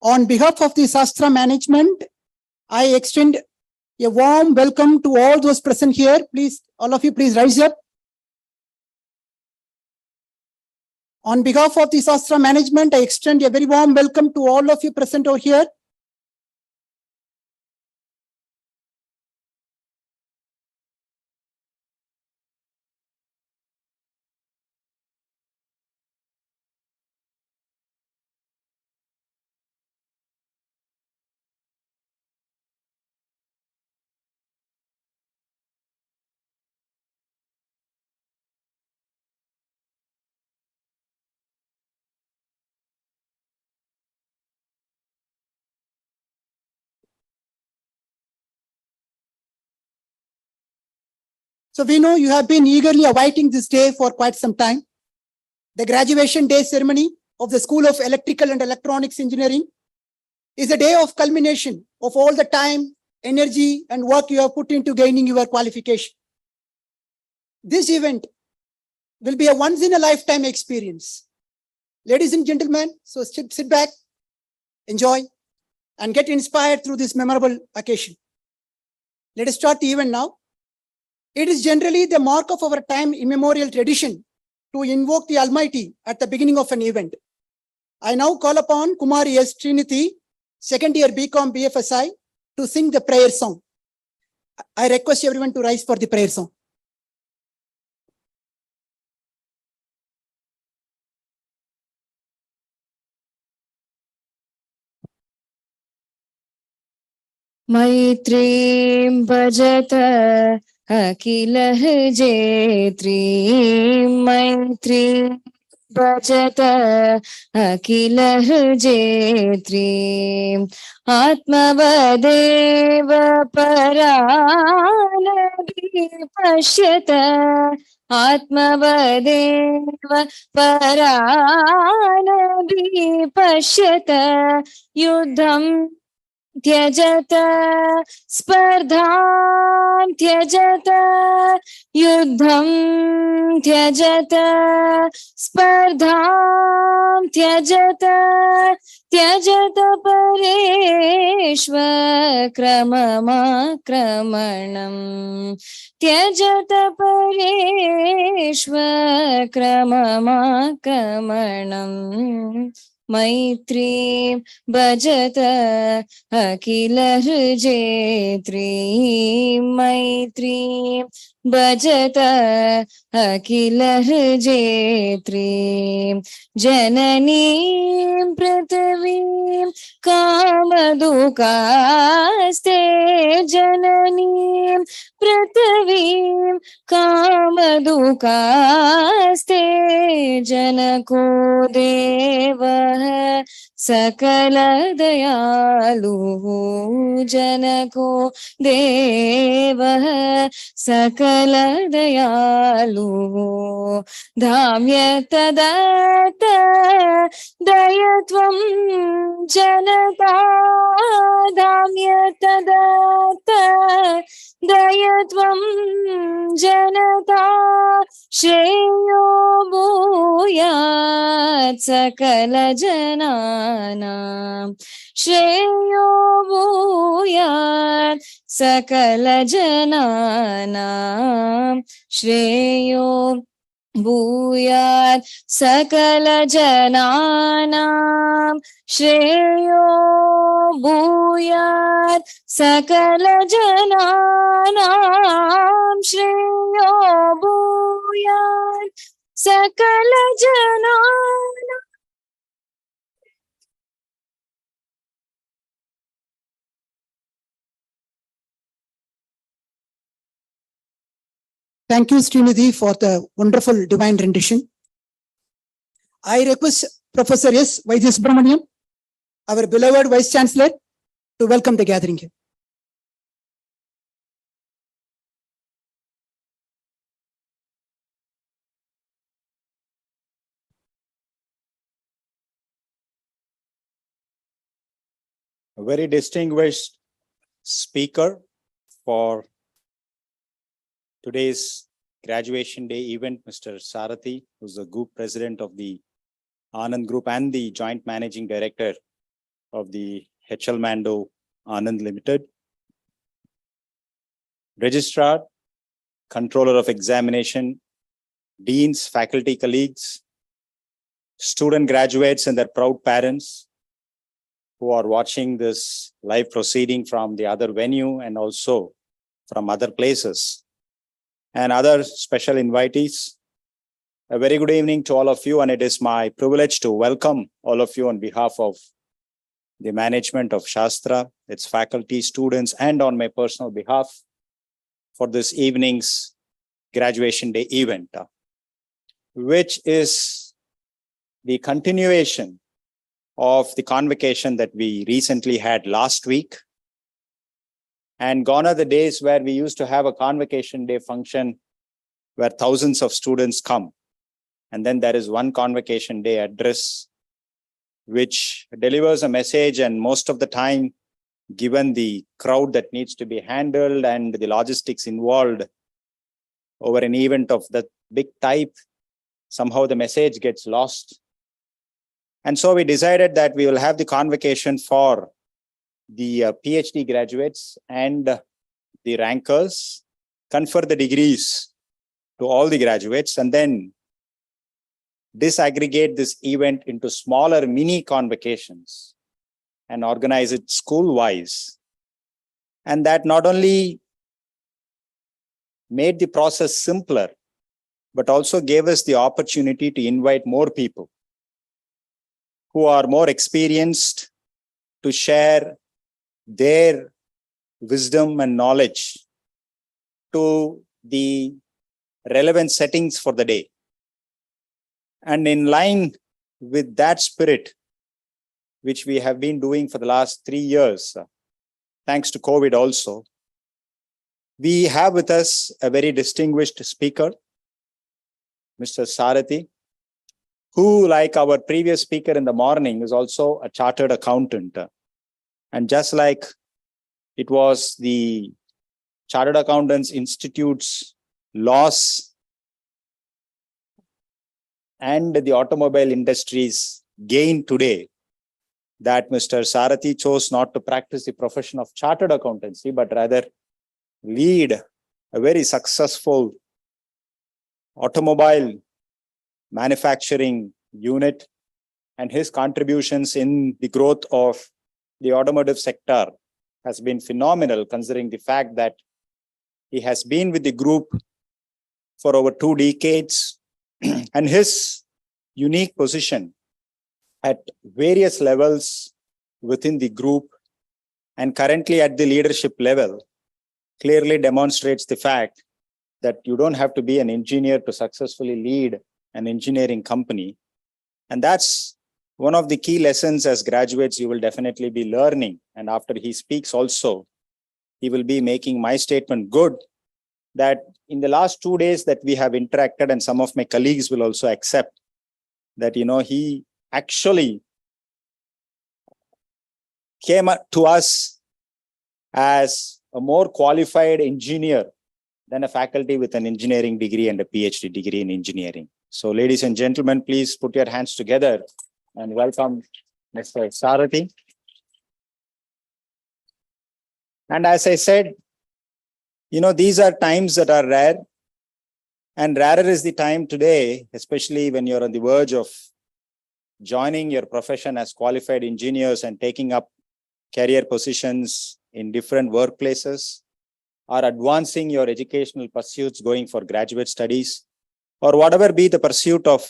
On behalf of the SASTRA management, I extend a warm welcome to all those present here. Please, all of you, please rise up. On behalf of the SASTRA management, I extend a very warm welcome to all of you present over here. So we know you have been eagerly awaiting this day for quite some time. The graduation day ceremony of the School of Electrical and Electronics Engineering is a day of culmination of all the time, energy, and work you have put into gaining your qualification. This event will be a once-in-a-lifetime experience. Ladies and gentlemen, so sit back, enjoy, and get inspired through this memorable occasion. Let us start the event now. It is generally the mark of our time immemorial tradition to invoke the Almighty at the beginning of an event. I now call upon Kumari S. Trinity, second year BCom BFSI, to sing the prayer song. I request everyone to rise for the prayer song. Maitrim bhajata akilah jetrim. Maitrim bhajata akilah jetrim. Atmavadeva paranabhi pashyata. Atmavadeva paranabhi pashyata. Yudham त्यजत स्पर्धां त्यजत युद्धं त्यजत स्पर्धां त्यजत त्यजत परेष्वक्रममाक्रमणम् त्यजत परेष्वक्रममाक्रमणम् Maitrim bhajata akilah jetrim. Maitrim bhajata akilah jetrim. Jananim prithvim kamadukaste. Jananim prithvim kamadukaste. Janako deva sakala dayalu. Janako deva sakala dayalu. Dhamyata datta dayatvam janata. Dhamyata datta dayatvam janata. Shreyo bhuyat sakala jananam. Shreyo bhuyat sakala jananam. Shreyo bhuyat sakala jananam. Shreyo bhuyat sakala jananam. Shreyo bhuyat sakala jananam. Thank you, Srinidhi, for the wonderful divine rendition. I request Professor S. Vaidya Subramaniam, our beloved Vice Chancellor, to welcome the gathering here. A very distinguished speaker for today's graduation day event, Mr. Sarathi, who's the group president of the Anand Group and the joint managing director of the HL Mando Anand Limited, Registrar, Controller of Examination, Deans, faculty colleagues, student graduates and their proud parents who are watching this live proceeding from the other venue and also from other places, and other special invitees. A very good evening to all of you, and it is my privilege to welcome all of you on behalf of the management of SASTRA, its faculty, students, and on my personal behalf for this evening's graduation day event, which is the continuation of the convocation that we recently had last week. And gone are the days where we used to have a convocation day function where thousands of students come. And then there is one convocation day address which delivers a message, and most of the time, given the crowd that needs to be handled and the logistics involved over an event of that big type, somehow the message gets lost. And so we decided that we will have the convocation for the PhD graduates and the rankers, confer the degrees to all the graduates, and then disaggregate this event into smaller mini convocations and organize it school-wise. And that not only made the process simpler, but also gave us the opportunity to invite more people who are more experienced to share their wisdom and knowledge to the relevant settings for the day. And in line with that spirit, which we have been doing for the last 3 years, thanks to COVID also, we have with us a very distinguished speaker, Mr. Sarathi, who, like our previous speaker in the morning, is also a chartered accountant. And just like it was the Chartered Accountants Institute's loss and the automobile industry's gain today, that Mr. Sarathi chose not to practice the profession of chartered accountancy, but rather lead a very successful automobile manufacturing unit, and his contributions in the growth of the automotive sector has been phenomenal, considering the fact that he has been with the group for over 2 decades, and his unique position at various levels within the group and currently at the leadership level clearly demonstrates the fact that you don't have to be an engineer to successfully lead an engineering company. And that's one of the key lessons as graduates you will definitely be learning. And after he speaks also, he will be making my statement good, that in the last 2 days that we have interacted, and some of my colleagues will also accept that, he actually came to us as a more qualified engineer than a faculty with an engineering degree and a PhD degree in engineering. So, ladies and gentlemen, please put your hands together and welcome Mr. Sarathi. And as I said, these are times that are rare, and rarer is the time today, especially when you're on the verge of joining your profession as qualified engineers and taking up career positions in different workplaces, or advancing your educational pursuits, going for graduate studies, or whatever be the pursuit of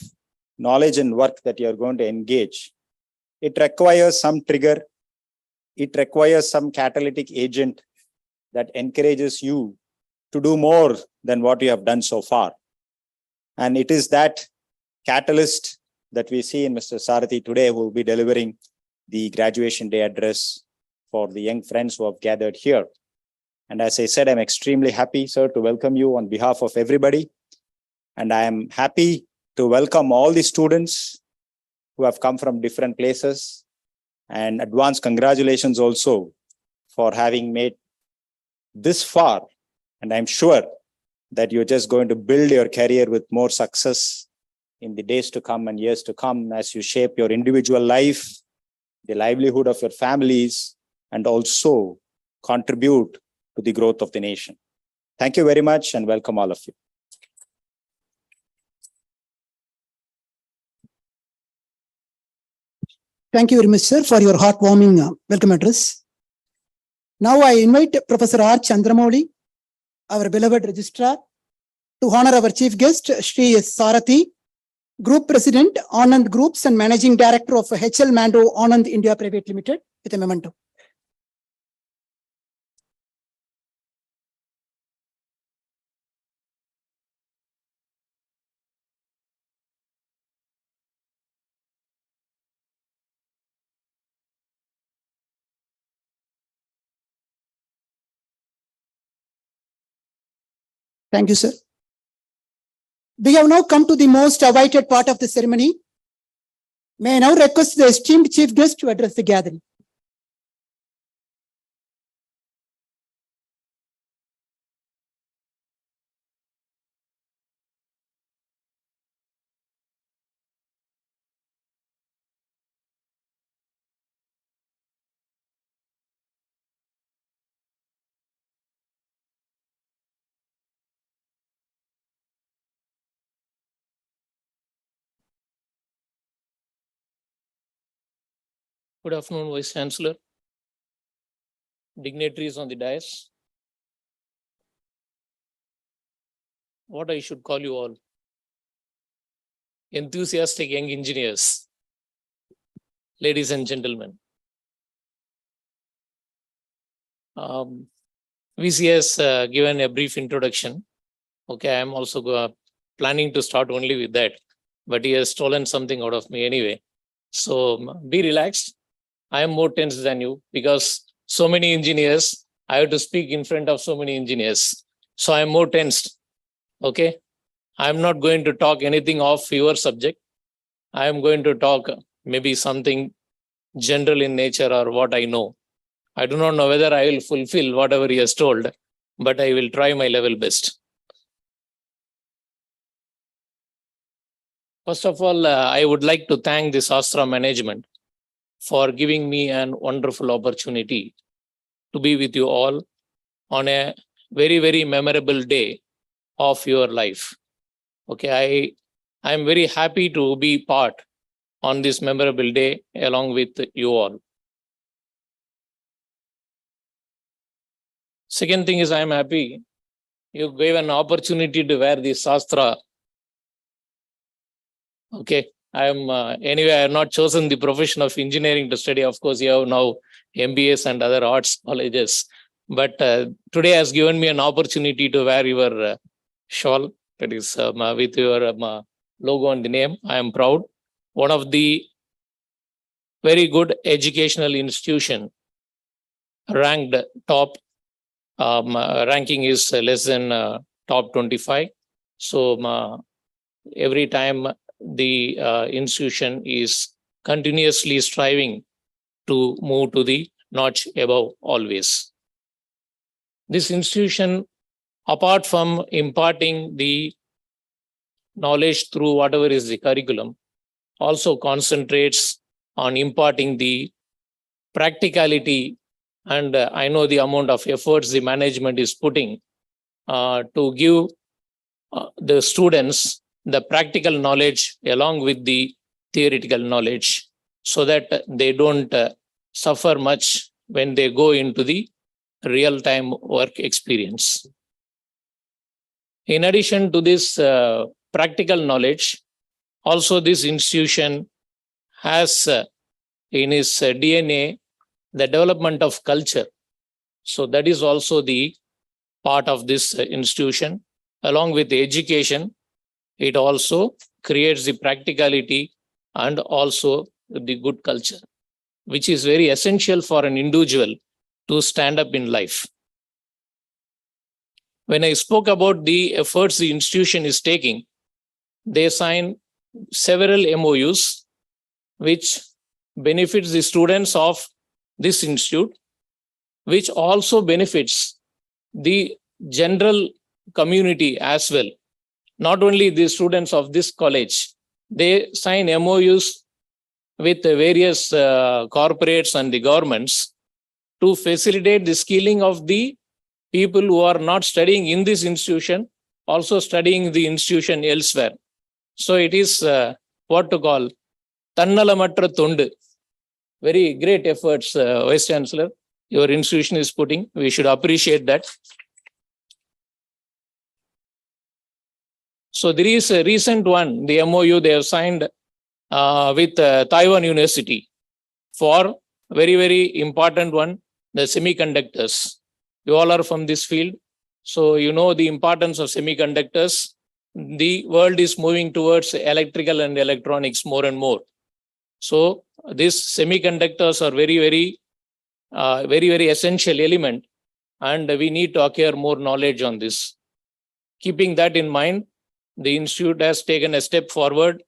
knowledge and work that you're going to engage. It requires some trigger. It requires some catalytic agent that encourages you to do more than what you have done so far. And it is that catalyst that we see in Mr. Sarathi today, who will be delivering the graduation day address for the young friends who have gathered here. And as I said, I'm extremely happy, sir, to welcome you on behalf of everybody. And I am happy to welcome all the students who have come from different places, and advance congratulations also for having made this far. And I'm sure that you're just going to build your career with more success in the days to come and years to come as you shape your individual life, the livelihood of your families, and also contribute to the growth of the nation. Thank you very much and welcome all of you. Thank you very much, sir, for your heartwarming welcome address. Now I invite Professor R. Chandramouli, our beloved registrar, to honor our chief guest, Shri S. Sarathi, Group President, Anand Groups and Managing Director of HL Mando Anand India Private Limited, with a memento. Thank you, sir. We have now come to the most awaited part of the ceremony. May I now request the esteemed chief guest to address the gathering. Good afternoon, Vice Chancellor, dignitaries on the dais. What I should call you all? Enthusiastic young engineers, ladies and gentlemen. VC has given a brief introduction. Okay, I am also planning to start only with that, but he has stolen something out of me anyway. So be relaxed. I am more tense than you because so many engineers, I have to speak in front of so many engineers. So I am more tensed. Okay. I am not going to talk anything off your subject. I am going to talk maybe something general in nature or what I know. I do not know whether I will fulfill whatever he has told, but I will try my level best. First of all, I would like to thank the SASTRA management for giving me an wonderful opportunity to be with you all on a very, very memorable day of your life. Okay, I am very happy to be part on this memorable day along with you all. Second thing is I am happy you gave an opportunity to wear the SASTRA. Okay. Anyway, I have not chosen the profession of engineering to study. Of course, you have now MBAs and other arts colleges. But today has given me an opportunity to wear your shawl. That is with your logo and the name. I am proud. One of the very good educational institution ranked top. Ranking is less than top 25. So every time the institution is continuously striving to move to the notch above always. This institution, apart from imparting the knowledge through whatever is the curriculum, also concentrates on imparting the practicality. And I know the amount of efforts the management is putting to give the students the practical knowledge along with the theoretical knowledge so that they don't suffer much when they go into the real-time work experience. In addition to this practical knowledge, also this institution has in its DNA the development of culture. So that is also the part of this institution. Along with the education, it also creates the practicality and also the good culture, which is very essential for an individual to stand up in life. When I spoke about the efforts the institution is taking, they sign several MOUs, which benefits the students of this institute, which also benefits the general community as well. Not only the students of this college, they sign MOUs with the various corporates and the governments to facilitate the skilling of the people who are not studying in this institution, also studying the institution elsewhere. So it is what to call Tannalamatta Thundu. Very great efforts, Vice Chancellor, your institution is putting. We should appreciate that. So there is a recent one, the MOU they have signed with Taiwan University for very, very important one, the semiconductors. You all are from this field, so you know the importance of semiconductors. The world is moving towards electrical and electronics more and more. So these semiconductors are very, very essential element, and we need to acquire more knowledge on this. Keeping that in mind, the institute has taken a step forward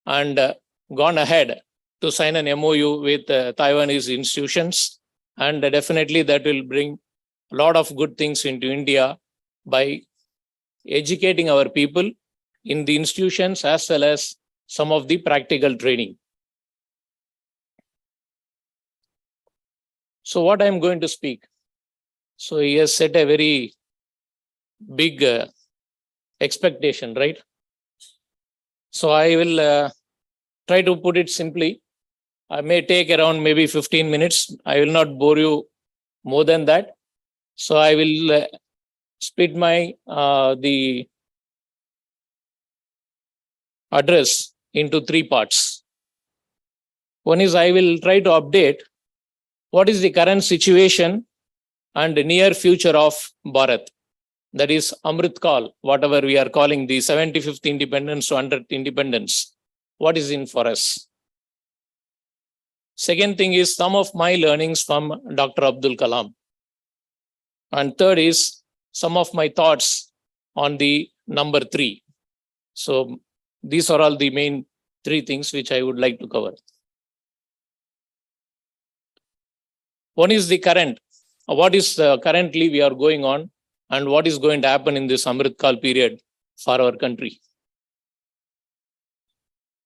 and gone ahead to sign an MOU with Taiwanese institutions, and definitely that will bring a lot of good things into India by educating our people in the institutions as well as some of the practical training. So what I'm going to speak. So he has set a very big expectation, right? So I will try to put it simply. I may take around maybe 15 minutes. I will not bore you more than that. So I will split my the address into 3 parts. One is I will try to update what is the current situation and near future of Bharat. That is Amrit Kal, whatever we are calling the 75th independence to 100th independence. What is in for us? Second thing is some of my learnings from Dr. Abdul Kalam. And third is some of my thoughts on the number 3. So these are all the main 3 things which I would like to cover. One is the current. What is currently we are going on and what is going to happen in this Amrit Kal period for our country.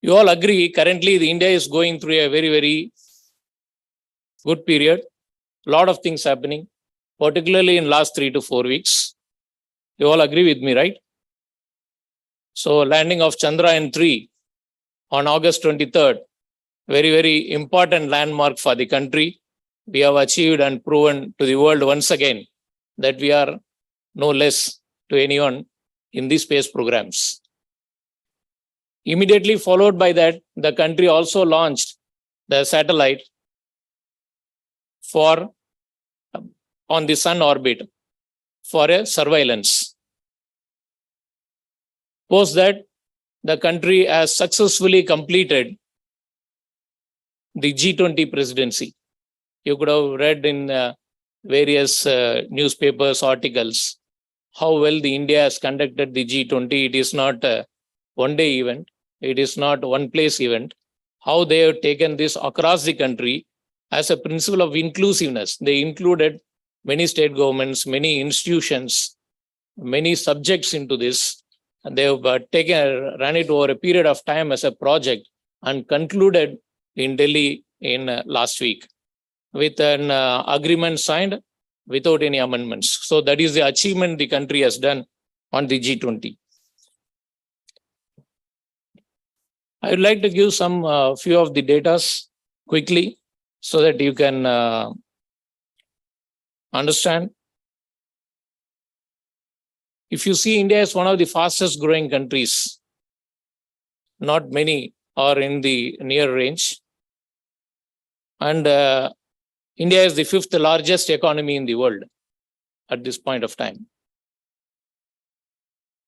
You all agree, currently the India is going through a very, very good period. A lot of things happening, particularly in last 3 to 4 weeks. You all agree with me, right? So landing of Chandrayaan-3 on August 23rd, very, very important landmark for the country. We have achieved and proven to the world once again that we are no less to anyone in these space programs. Immediately followed by that, the country also launched the satellite for on the sun orbit for a surveillance. Post that, the country has successfully completed the G20 presidency. You could have read in various newspapers, articles, how well the India has conducted the G20. It is not a one-day event. It is not one-place event. How they have taken this across the country as a principle of inclusiveness. They included many state governments, many institutions, many subjects into this. And they have ran it over a period of time as a project and concluded in Delhi in last week with an agreement signed without any amendments. So that is the achievement the country has done on the G20. I would like to give some few of the data quickly so that you can understand. If you see, India is one of the fastest growing countries. Not many are in the near range. And India is the 5th largest economy in the world at this point of time.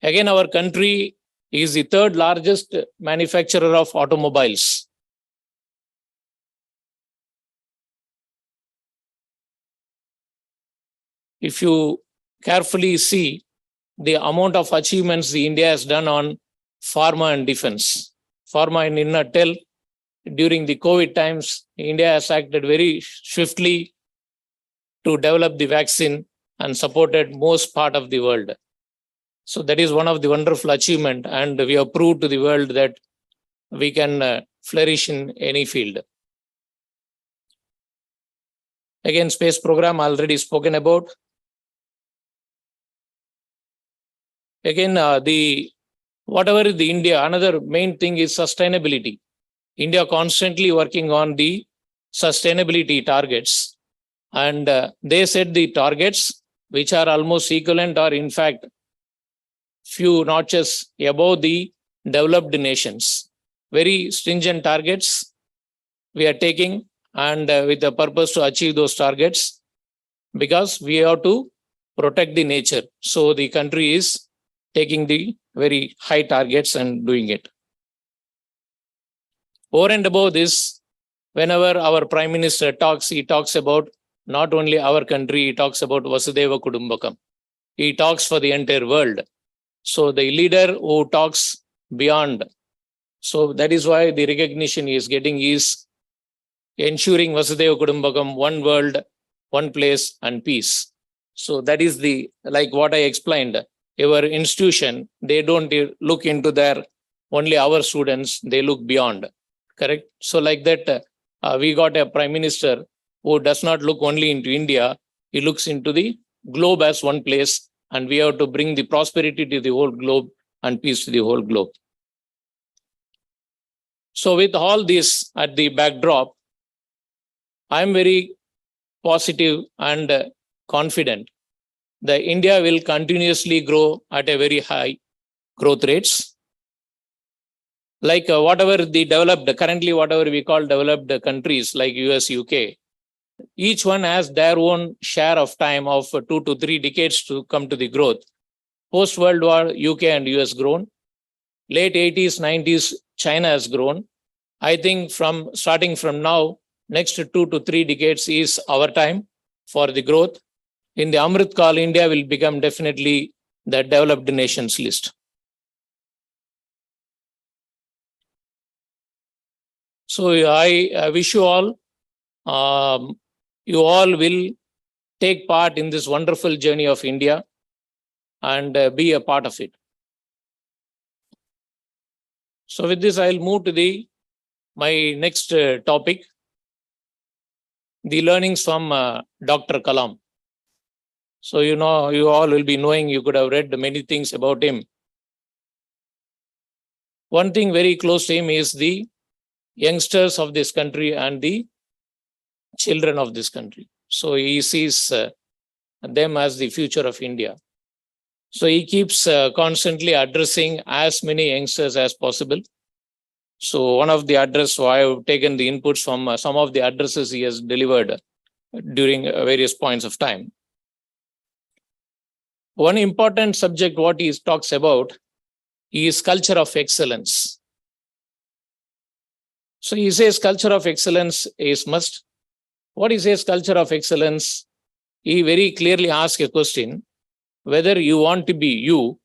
Again, our country is the 3rd largest manufacturer of automobiles. If you carefully see the amount of achievements the India has done on pharma and defense. Pharma, in a nutshell, during the COVID times, India has acted very swiftly to develop the vaccine and supported most part of the world. So that is one of the wonderful achievement, and we have proved to the world that we can flourish in any field. Again, space program already spoken about. Again, whatever the India, another main thing is sustainability. India constantly working on the sustainability targets, and they set the targets which are almost equivalent or in fact few notches above the developed nations. Very stringent targets we are taking, and with the purpose to achieve those targets, because we have to protect the nature. So the country is taking the very high targets and doing it. Over and above this, whenever our Prime Minister talks, he talks about not only our country, he talks about Vasudeva Kudumbakam. He talks for the entire world. So the leader who talks beyond. So that is why the recognition he is getting is ensuring Vasudeva Kudumbakam, one world, one place and peace. So that is the, like what I explained, our institution, they don't look into their, only our students, they look beyond. Correct? So like that, we got a Prime Minister who does not look only into India, he looks into the globe as one place, and we have to bring the prosperity to the whole globe and peace to the whole globe. So with all this at the backdrop, I am very positive and confident that India will continuously grow at a very high growth rates. Like whatever the developed, currently whatever we call developed countries like US, UK, each one has their own share of time of 2 to 3 decades to come to the growth. Post-World War, UK and US grown. Late 80s, 90s, China has grown. I think starting from now, next 2 to 3 decades is our time for the growth. In the Amrit Kal, India will become definitely the developed nations list. So I wish you all, you all will take part in this wonderful journey of India and be a part of it. So with this, I'll move to my next topic, the learnings from Dr. Kalam. So, you know, you all will be knowing, you could have read many things about him. One thing very close to him is the youngsters of this country and the children of this country. So he sees them as the future of India. So he keeps constantly addressing as many youngsters as possible. So one of the address, I have taken the inputs from some of the addresses he has delivered during various points of time. One important subject what he talks about is culture of excellence. So he says culture of excellence is must. What he says culture of excellence, he very clearly asks a question, whether you want to be you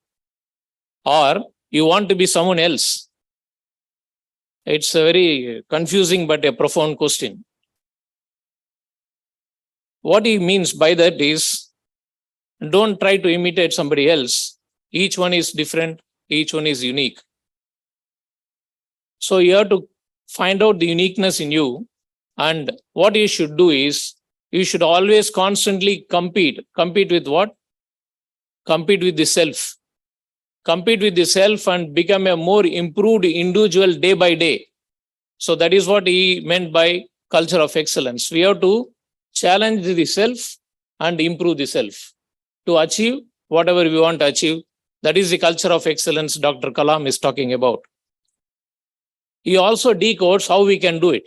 or you want to be someone else. It's a very confusing but a profound question. What he means by that is, don't try to imitate somebody else. Each one is different. Each one is unique. So you have to find out the uniqueness in you. And what you should do is, you should always constantly compete. Compete with what? Compete with the self. Compete with the self and become a more improved individual day by day. So that is what he meant by culture of excellence. We have to challenge the self and improve the self to achieve whatever we want to achieve. That is the culture of excellence Dr. Kalam is talking about. He also decodes how we can do it,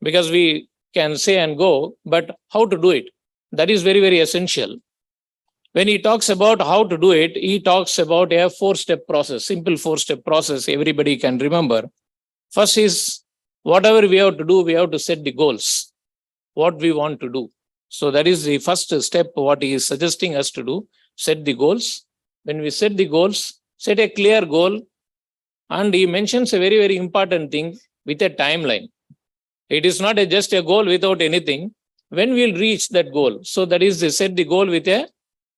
because we can say and go, but how to do it, that is very, very essential. When he talks about how to do it, he talks about a 4-step process, simple 4-step process everybody can remember. First is, whatever we have to do, we have to set the goals, what we want to do. So that is the first step, what he is suggesting us to do, set the goals. When we set the goals, set a clear goal. And he mentions a very, very important thing with a timeline. It is not just a goal without anything. When we'll reach that goal. So that is the set the goal with a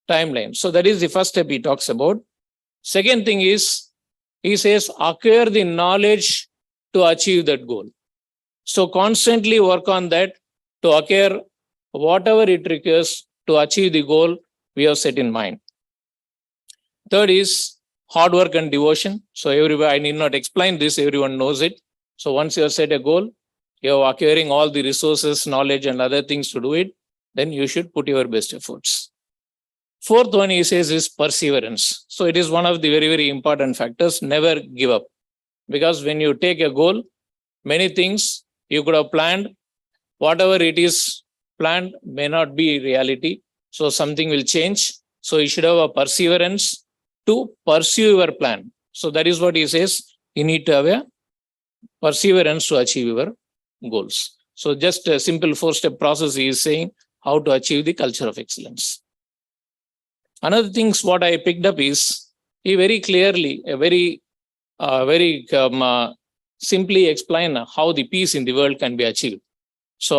timeline. So that is the first step he talks about. Second thing is, he says, acquire the knowledge to achieve that goal. So constantly work on that to acquire whatever it requires to achieve the goal we have set in mind. Third is hard work and devotion. So I need not explain this, everyone knows it. So once you have set a goal, you are acquiring all the resources, knowledge, and other things to do it, then you should put your best efforts. Fourth one he says is perseverance. So it is one of the very, very important factors. Never give up. Because when you take a goal, many things you could have planned, whatever it is planned may not be reality. So something will change. So you should have a perseverance to pursue your plan. So that is what he says. You need to have a perseverance to achieve your goals. So just a simple 4-step process he is saying how to achieve the culture of excellence. Another things what I picked up is he very clearly, simply explain how the peace in the world can be achieved. So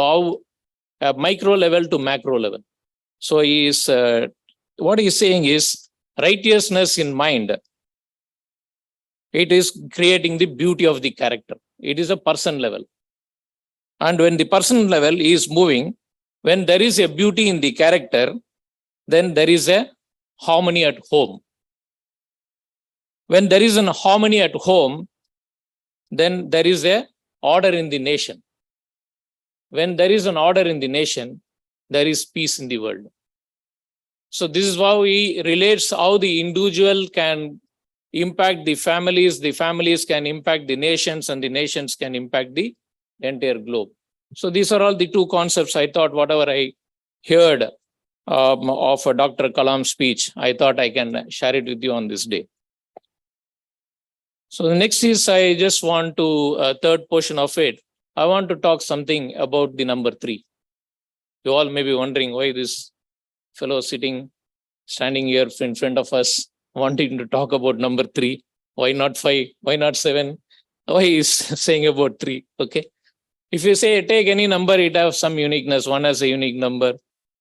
how micro level to macro level. So he is what he is saying is righteousness in mind. It is creating the beauty of the character. It is a person level. And when the person level is moving, when there is a beauty in the character, then there is a harmony at home. When there is an harmony at home, then there is a order in the nation. When there is an order in the nation, there is peace in the world. So this is how he relates how the individual can impact the families can impact the nations, and the nations can impact the entire globe. So these are all the two concepts I thought whatever I heard of Dr. Kalam's speech, I thought I can share it with you on this day. So the next is I just want to, third portion of it, I want to talk something about the number 3. You all may be wondering why this fellow standing here in front of us wanting to talk about number 3. Why not 5? Why not 7? Why is saying about 3? Okay. If you say take any number, it has some uniqueness. 1 has a unique number.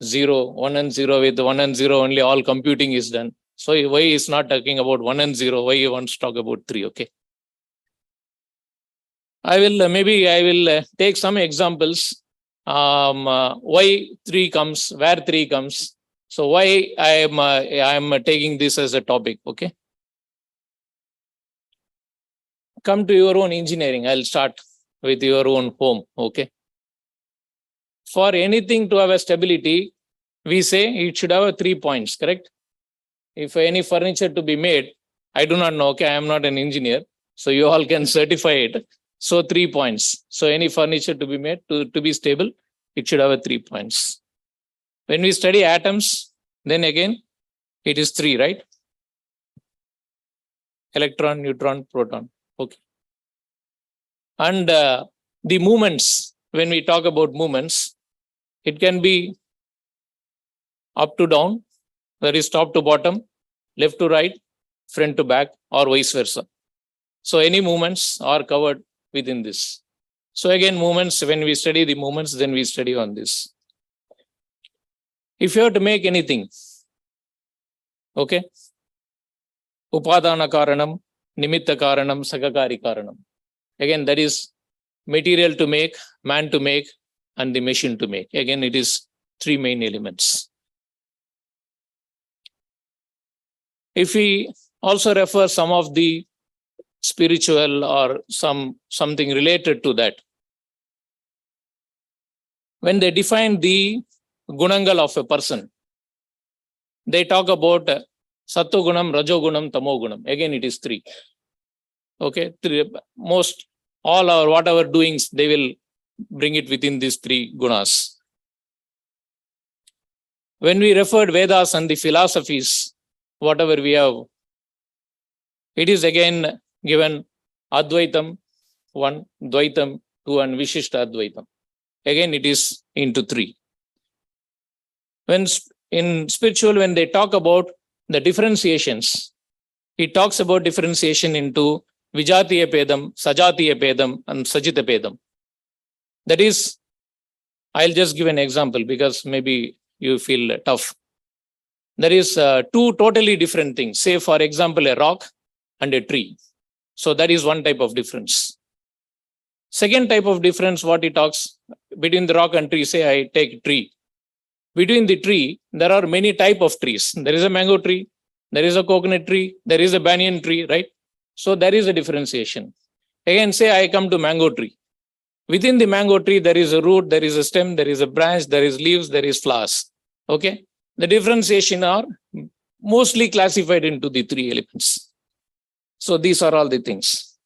0, 1 and 0, with 1 and 0 only all computing is done. So why is not talking about 1 and 0? Why he wants to talk about 3? Okay. I will take some examples. Why 3 comes, where 3 comes. So why I am taking this as a topic. Okay. Come to your own engineering. I'll start with your own home. Okay. For anything to have a stability, we say it should have 3 points, correct? If any furniture to be made, I do not know. Okay, I am not an engineer, so you all can certify it. So 3 points. So any furniture to be made to be stable, it should have 3 points. When we study atoms, then again, it is 3, right? Electron, neutron, proton. Okay. And the movements, when we talk about movements, it can be up to down, that is top to bottom, left to right, front to back, or vice versa. So any movements are covered within this. So again, movements, when we study the movements, then we study on this. If you have to make anything, okay, upadana karanam, nimitta karanam, sagakari karanam. Again, that is material to make, man to make, and the machine to make. Again, it is 3 main elements. If we also refer some of the spiritual or something related to that, when they define the gunangal of a person, they talk about sattvagunam, rajogunam, tamogunam. Again, it is 3. Okay, 3, most all our whatever doings, they will bring it within these 3 gunas. When we referred Vedas and the philosophies, whatever we have, it is again given Advaitam 1, Dvaitam 2, and Vishishta Advaitam. Again, it is into 3. When in spiritual, when they talk about the differentiations, it talks about differentiation into Vijatiya Pedam, Sajatiya Pedam, and Sajita Pedam. That is, I'll just give an example because maybe you feel tough. There is 2 totally different things. Say, for example, a rock and a tree. So that is one type of difference. Second type of difference, what it talks between the rock and tree, say I take tree. between the tree, there are many type of trees. There is a mango tree, there is a coconut tree, there is a banyan tree, right? So there is a differentiation. Again, say I come to mango tree. Within the mango tree, there is a root, there is a stem, there is a branch, there is leaves, there is flowers. Okay. The differentiation are mostly classified into the three elements. So these are all the things.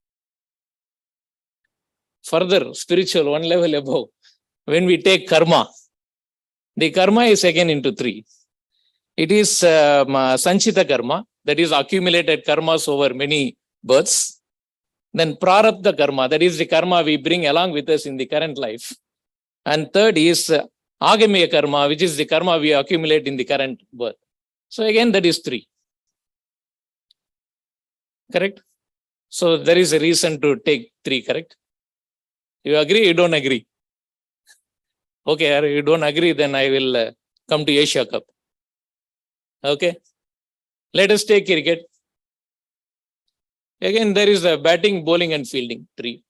Further, spiritual, one level above, when we take karma, the karma is again into three. It is sanchita karma, that is accumulated karmas over many births. Then prarabdha karma, that is the karma we bring along with us in the current life. And third is agamiya karma, which is the karma we accumulate in the current birth. So again, that is three. Correct? So there is a reason to take three, correct? You agree? You don't agree? Okay, you don't agree, then I will come to Asia Cup. Okay. Let us take cricket. Again, there is a batting, bowling, and fielding, three.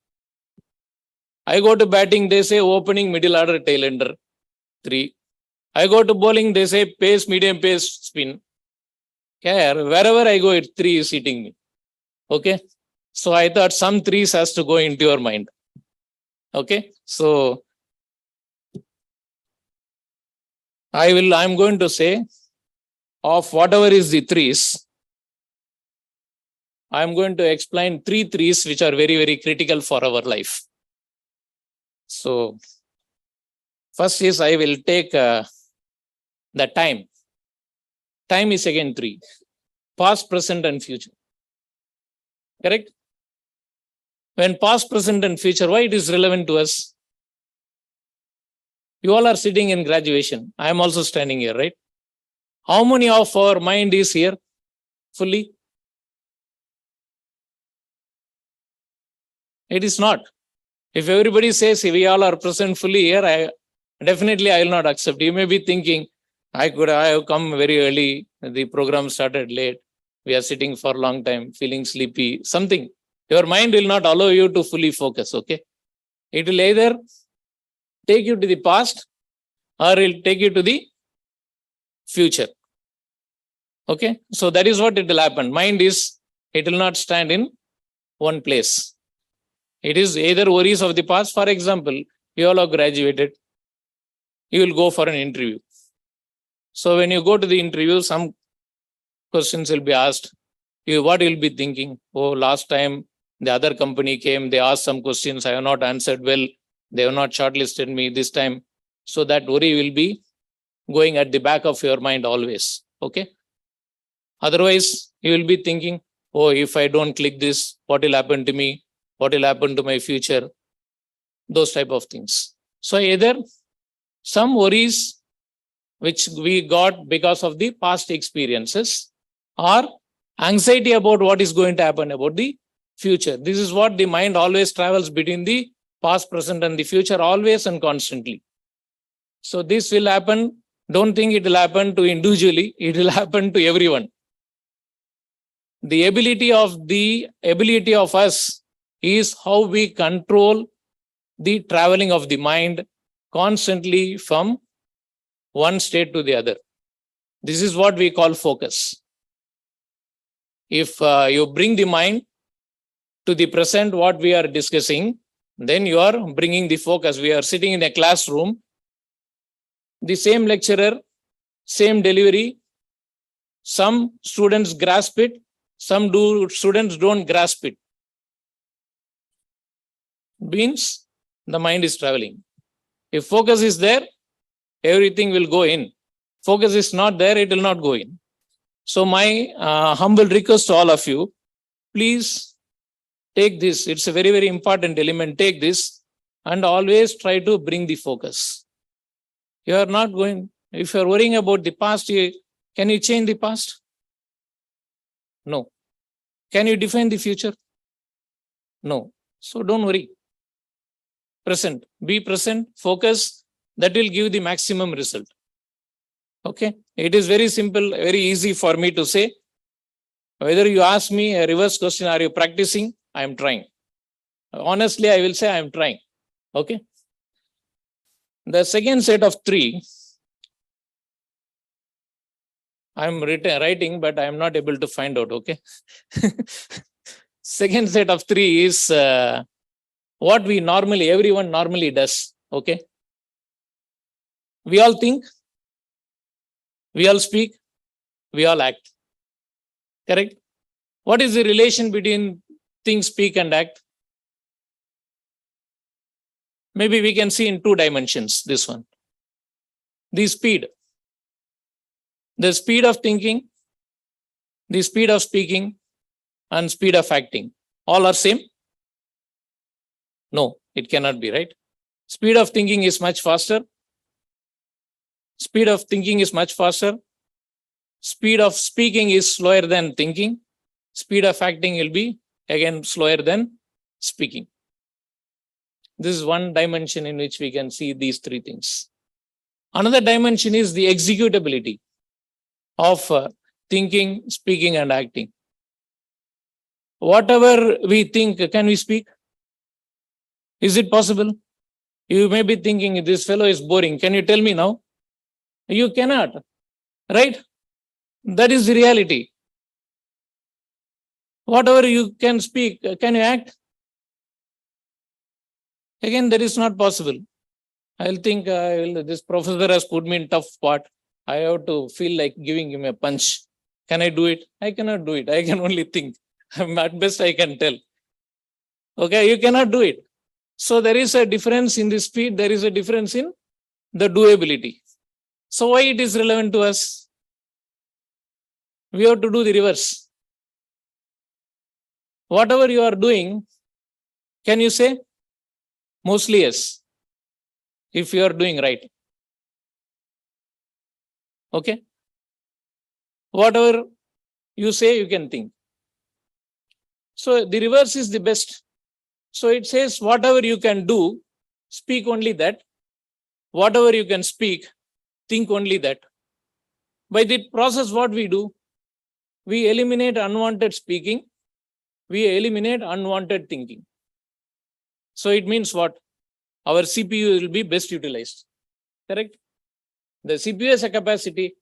I go to batting, they say opening, middle order, tail ender, three. I go to bowling, they say pace, medium pace, spin. Okay, wherever I go, it three is hitting me. Okay. So I thought some threes has to go into your mind. Okay. So I'm going to say of whatever is the threes, I'm going to explain three threes which are very, very critical for our life. So first is I will take the time. Time is again three. Past, present, and future. Correct? When past, present, and future, why it is relevant to us? You all are sitting in graduation. I am also standing here, right? How many of our mind is here fully? It is not. If everybody says we all are present fully here, I will not accept. You may be thinking, I have come very early. The program started late. We are sitting for a long time, feeling sleepy, something. Your mind will not allow you to fully focus, okay? It will either take you to the past or it will take you to the future. Okay, so that is what it will happen. Mind is, it will not stand in one place. It is either worries of the past. For example, you all have graduated, you will go for an interview. So when you go to the interview, some questions will be asked. What you will be thinking? Oh, last time the other company came, they asked some questions, I have not answered well. They have not shortlisted me this time. So that worry will be going at the back of your mind always. Okay. Otherwise, you will be thinking, oh, if I don't click this, what will happen to me? What will happen to my future? Those type of things. So either some worries which we got because of the past experiences or anxiety about what is going to happen about the future. This is what the mind always travels between the past, present, and the future, always and constantly. So this will happen. Don't think it will happen to individually. It will happen to everyone. The ability of us is how we control the traveling of the mind constantly from one state to the other. This is what we call focus. If you bring the mind to the present, what we are discussing, then you are bringing the focus. We are sitting in a classroom, the same lecturer, same delivery. Some students grasp it, some students don't grasp it. Means the mind is traveling. If focus is there, everything will go in. Focus is not there, it will not go in. So my humble request to all of you, please take this. It's a very, very important element. Take this and always try to bring the focus. You are not going, if you are worrying about the past, can you change the past? No. Can you define the future? No. So don't worry. Present. Be present, focus. That will give the maximum result. Okay. It is very simple, very easy for me to say. Whether you ask me a reverse question, are you practicing? I am trying. Honestly, I will say I am trying. Okay. The second set of three I'm writing, but I'm not able to find out. Okay. Second set of three is what we normally, everyone normally does. Okay. We all think, we all speak, we all act. Correct? What is the relation between think, speak, and act? Maybe we can see in 2 dimensions this one. The speed of thinking, the speed of speaking, and speed of acting. All are same? No, it cannot be, right? Speed of thinking is much faster. Speed of thinking is much faster. Speed of speaking is slower than thinking. Speed of acting will be again slower than speaking. This is one dimension in which we can see these 3 things. Another dimension is the executability of thinking, speaking, and acting. Whatever we think, can we speak? Is it possible? You may be thinking this fellow is boring. Can you tell me now? You cannot, right? That is the reality. Whatever you can speak, can you act? Again, that is not possible. I'll think this professor has put me in tough spot. I have to feel like giving him a punch. Can I do it? I cannot do it. I can only think. At best, I can tell. Okay, you cannot do it. So there is a difference in the speed. There is a difference in the doability. So why it is relevant to us? We have to do the reverse. Whatever you are doing, can you say? Mostly yes. If you are doing right. Okay. Whatever you say, you can think. So the reverse is the best. So it says whatever you can do, speak only that. Whatever you can speak, think only that. By the process, what we do? We eliminate unwanted speaking. We eliminate unwanted thinking. So it means what? Our CPU will be best utilized. Correct? The CPU has a capacity.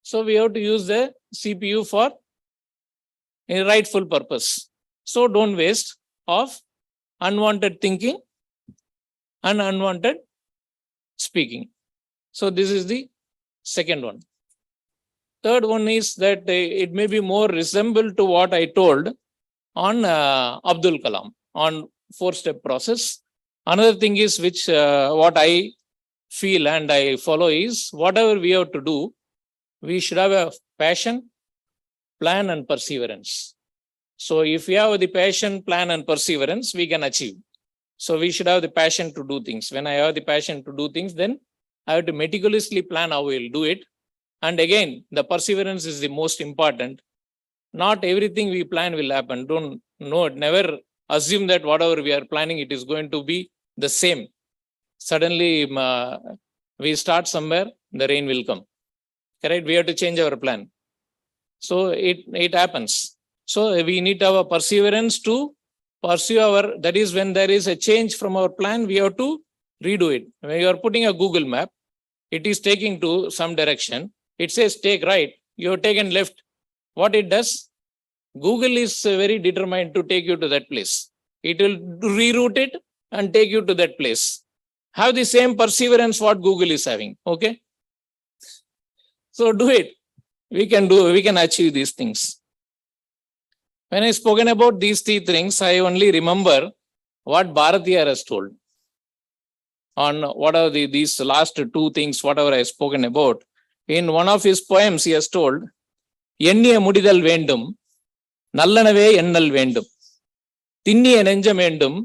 So we have to use the CPU for a rightful purpose. So don't waste of unwanted thinking and unwanted speaking. So this is the second one. Third one is that it may be more resemble to what I told on Abdul Kalam on 4-step process. Another thing is which what I feel and I follow is whatever we have to do, we should have a passion, plan, and perseverance. So if we have the passion, plan, and perseverance, we can achieve. So we should have the passion to do things. When I have the passion to do things, then I have to meticulously plan how we will do it. And again, the perseverance is the most important. Not everything we plan will happen. Never assume that whatever we are planning, it is going to be the same. Suddenly, we start somewhere, the rain will come. Correct? We have to change our plan. So it happens. So we need to have a perseverance to pursue our, that is when there is a change from our plan, we have to redo it. When you are putting a Google map, it is taking to some direction. It says take right, you have taken left. What it does? Google is very determined to take you to that place. It will reroute it and take you to that place. Have the same perseverance what Google is having. Okay. So do it. We can achieve these things. When I spoken about these 3 things, I only remember what Bharatiya has told on what are these last 2 things, whatever I have spoken about. In one of his poems, he has told, எண்ணிய முடிதல் வேண்டும், நல்லனவே எண்ணல் வேண்டும், திண்ணிய நெஞ்சம் வேண்டும்,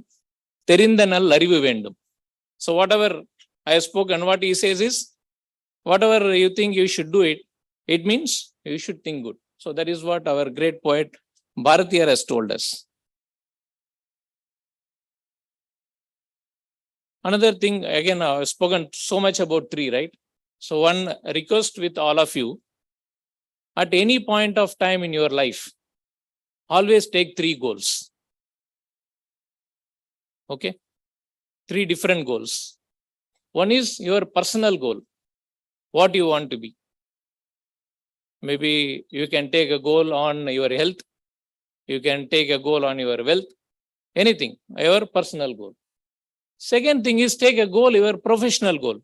தெரிந்த நல் அறிவு வேண்டும். So whatever I have spoken, what he says is, whatever you think you should do it, it means you should think good. So that is what our great poet Bharatiya has told us. Another thing, again, I have spoken so much about 3, right? So one request with all of you, at any point of time in your life, always take 3 goals. Okay? 3 different goals. One is your personal goal, what you want to be. Maybe you can take a goal on your health. You can take a goal on your wealth, anything, your personal goal. Second thing is take a goal, your professional goal.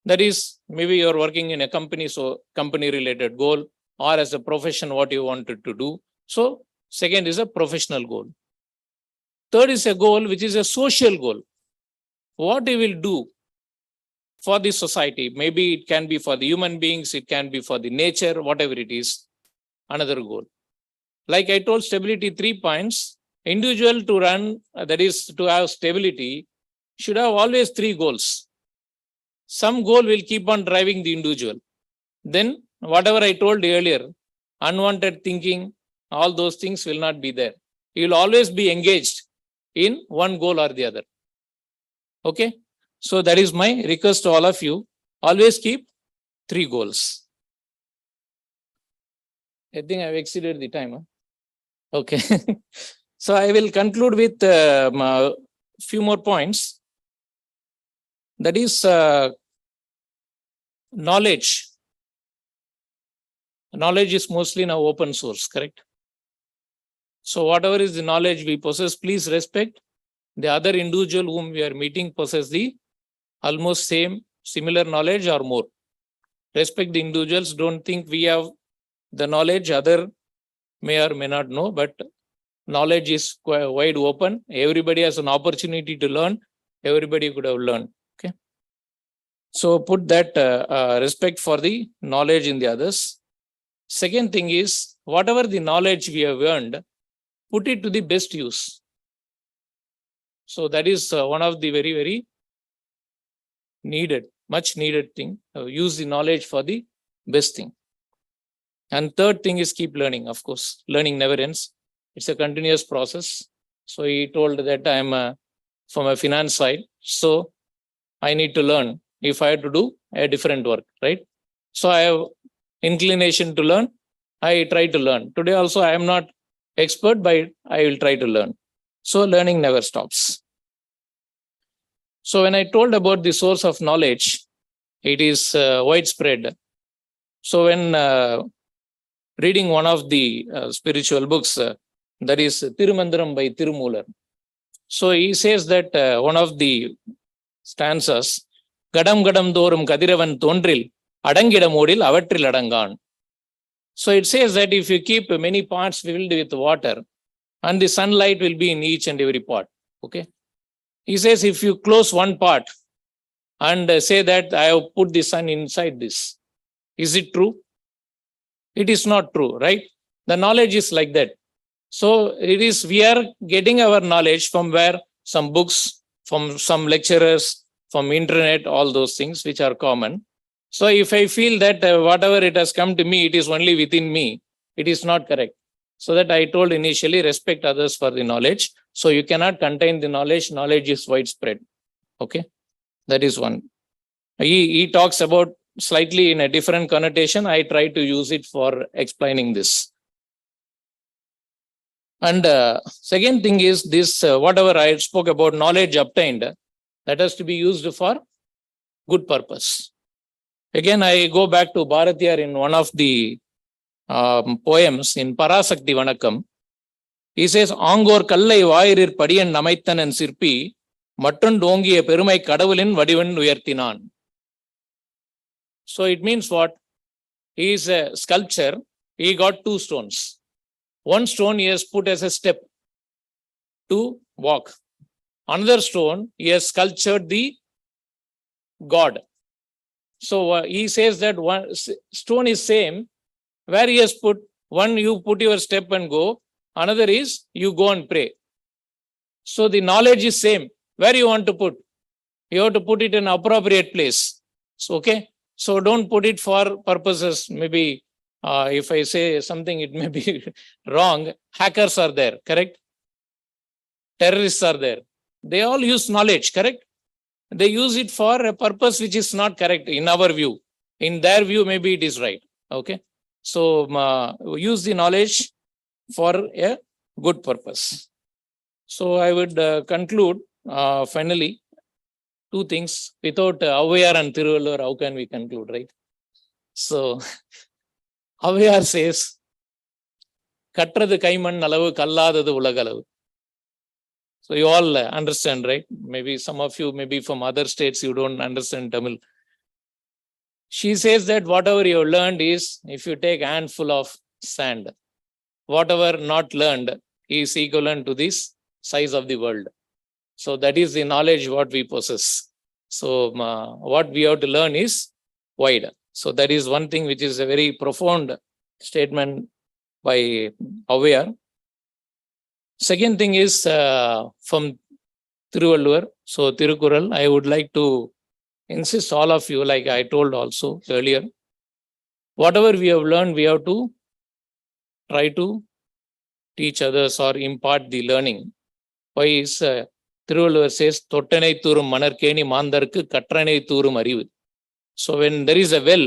That is, maybe you're working in a company, so company related goal, or as a profession, what you wanted to do. So second is a professional goal. Third is a goal, which is a social goal. What you will do for the society. Maybe it can be for the human beings, it can be for the nature, whatever it is, another goal. Like I told, stability 3 points. Individual to run, that is to have stability, should have always 3 goals. Some goal will keep on driving the individual. Then whatever I told earlier, unwanted thinking, all those things will not be there. You will always be engaged in one goal or the other. Okay. So that is my request to all of you. Always keep 3 goals. I think I've exceeded the time. Huh? Okay. So I will conclude with a few more points. That is knowledge. Knowledge is mostly now open source, correct? So whatever is the knowledge we possess, please respect the other individual whom we are meeting possess the almost similar knowledge or more. Respect the individuals. Don't think we have the knowledge, other may or may not know, but knowledge is quite wide open. Everybody has an opportunity to learn. Everybody could have learned. Okay. So put that respect for the knowledge in the others. Second thing is, whatever the knowledge we have earned, put it to the best use. So that is one of the very, very needed, much needed thing. Use the knowledge for the best thing. And third thing is keep learning. Of course, learning never ends. It's a continuous process. So he told that I'm from a finance side. So I need to learn if I have to do a different work, right? So I have inclination to learn. I try to learn. Today also I am not expert, but I will try to learn. So learning never stops. So when I told about the source of knowledge, it is widespread. So when reading one of the spiritual books, that is Tirumandaram by Tirumular. So he says that one of the stanzas, Gadam Gadam Thorum Kadiravan Tondril, Adangidam Odil, Avatril Adangan. So it says that if you keep many pots filled with water, and the sunlight will be in each and every pot. Okay. He says if you close one pot and say that I have put the sun inside this, is it true? It is not true, right? The knowledge is like that. So it is, we are getting our knowledge from where? Some books, from some lecturers, from internet, all those things which are common. So if I feel that whatever it has come to me, it is only within me, it is not correct. So that I told initially, respect others for the knowledge. So you cannot contain the knowledge. Knowledge is widespread. Okay. That is one. He talks about slightly in a different connotation. I try to use it for explaining this. And second thing is this, whatever I spoke about, knowledge obtained, that has to be used for good purpose. Again, I go back to Bharatiyar in one of the poems in Parasakti Vanakkam. He says, Angor Kallai Vairir Padiyan Namaithan and Sirpi, Matun Dongi Perumai Kadavulin Vadivan Uyartinan. So it means what? He is a sculptor. He got 2 stones. One stone he has put as a step to walk. Another stone he has sculptured the God. So he says that one stone is same. Where he has put, one you put your step and go, another is you go and pray. So the knowledge is same. Where you want to put? You have to put it in an appropriate place. So, okay. So don't put it for purposes. Maybe if I say something, it may be wrong. Hackers are there, correct? Terrorists are there. They all use knowledge, correct? They use it for a purpose which is not correct in our view. In their view, maybe it is right. Okay. So use the knowledge for a good purpose. So I would conclude finally 2 things. Without Avayar and Tiruvallur, how can we conclude, right? So Avyar says, கற்றது கைமண் அளவு கல்லாதது உலகளவு. So you all understand, right? Maybe some of you, maybe from other states, you don't understand Tamil. She says that whatever you learned is, if you take a handful of sand, whatever not learned is equivalent to this size of the world. So that is the knowledge what we possess. So what we have to learn is wide. So that is one thing which is a very profound statement by Avyar. Second thing is from Thiruvalluvar. So Thirukural, I would like to insist all of you, like I told also earlier, whatever we have learned, we have to try to teach others or impart the learning. Why is Thiruvalluvar says, தொட்டனை தூரும் மணற்கேணி மாந்தர்க்கு கற்றனை தூரும் அறிவு. So when there is a well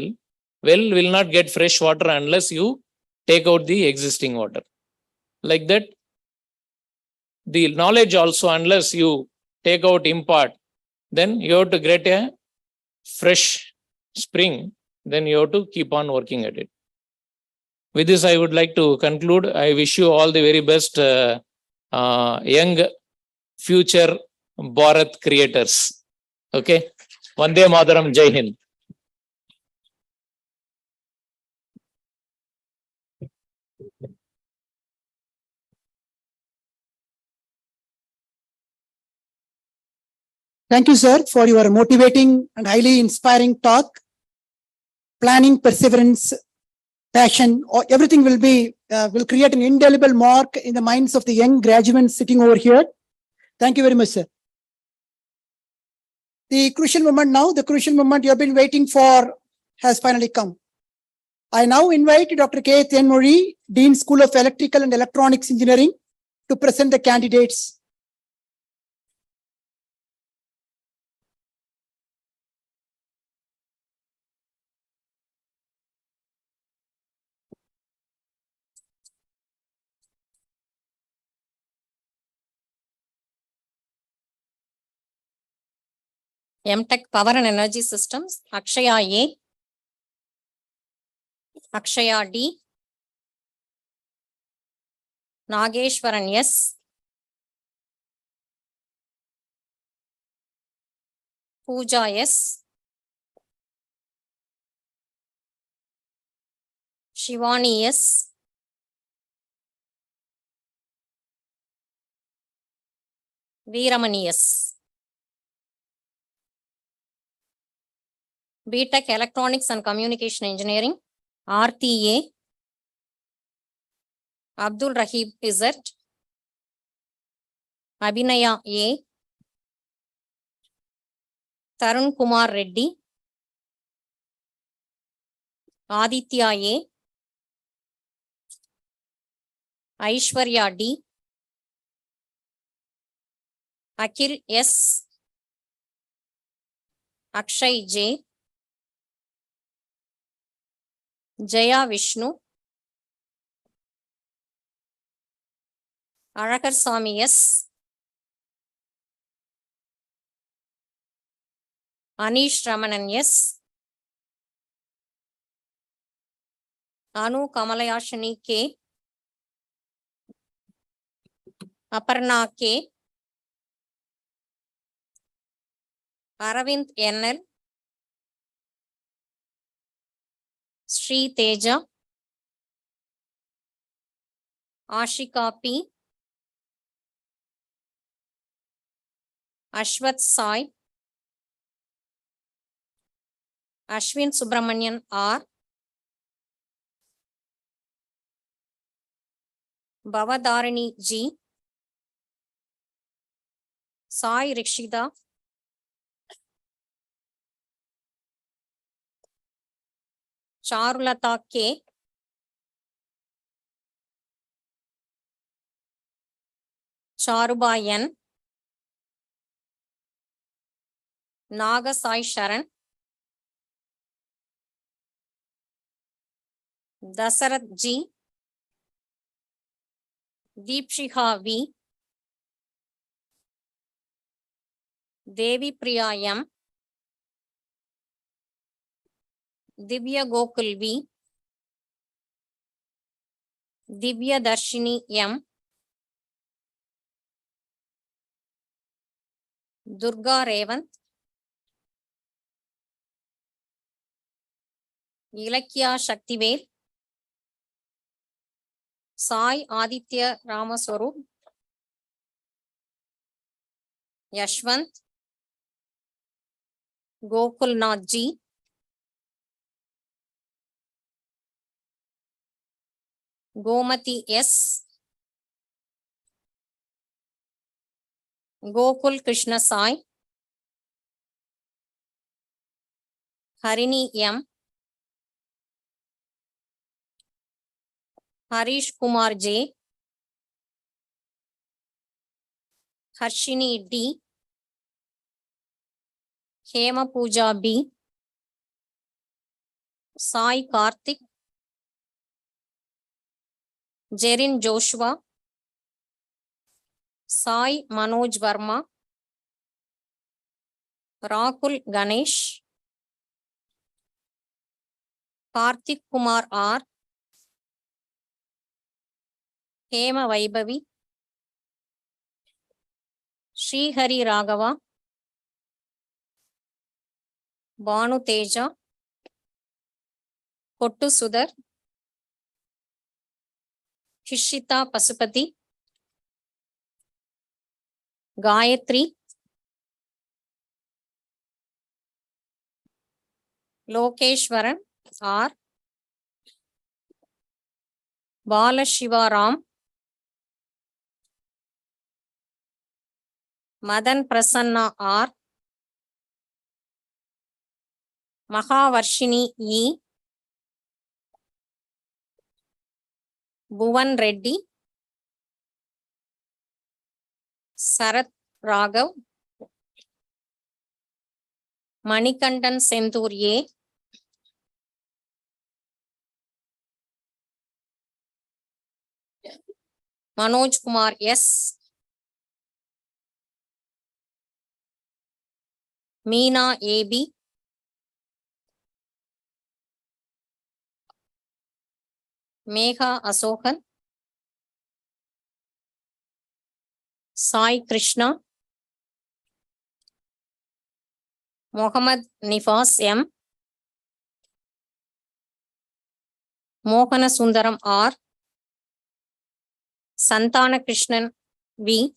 will not get fresh water unless you take out the existing water. Like that, the knowledge also, unless you take out, impart, then you have to get a fresh spring, then you have to keep on working at it. With this, I would like to conclude. I wish you all the very best young future Bharat creators. Okay. Vande Mataram, Jai Hind. Thank you, sir, for your motivating and highly inspiring talk. Planning, perseverance, passion, everything will create an indelible mark in the minds of the young graduates sitting over here. Thank you very much, sir. The crucial moment now, the crucial moment you have been waiting for has finally come. I now invite Dr. K. Tenmori, Dean, School of Electrical and Electronics Engineering, to present the candidates. MTech Power and Energy Systems, Akshaya A, Akshaya D, Nageshwaran S, Pooja S, Shivani S, Veeramani S. BTech Electronics and Communication Engineering, RTA, Abdul Rahib Izzat, Abhinaya A, Tarun Kumar Reddy, Aditya A, Aishwarya D, Akhil S, Akshay J, Jaya Vishnu, Arakar Swami S, Anish Ramanan S, Anu Kamalayashani K, Aparna K, Aravind NL, Sri Teja, Ashika P, Ashwath Sai, Ashwin Subramanian R, Bhavadarini G, Sai Rikshida, Charulata K, Charuba N, Naga Sai Sharan, Dasarath G, Deepshikha V, Devi Priya M, Divya Gokul V, Divya Darshini M, Durga Revant, Ilakya Shaktivel, Sai Aditya Ramaswarup, Yashwant, Gokul Nath Ji, Gomati S, Gokul Krishna Sai, Harini M, Harish Kumar J, Harshini D, Hema Pooja B, Sai Karthik, Jerin Joshua, Sai Manoj Verma, Rakul Ganesh, Karthik Kumar R, Hema Vaibhavi, Sri Hari Raghava, Banu Teja, Kottu Sudar, Hishita Pasupati, Gayatri, Lokeshwaran R, Bala Shiva Ram, Madan Prasanna R, Mahavarshini E, Bhuvan Reddy, Sarath Raghav, Manikandan Senthur A, Manoj Kumar S, Meena AB, Megha Asokan, Sai Krishna, Mohammad Nifas M, Mohana Sundaram R, Santana Krishnan V,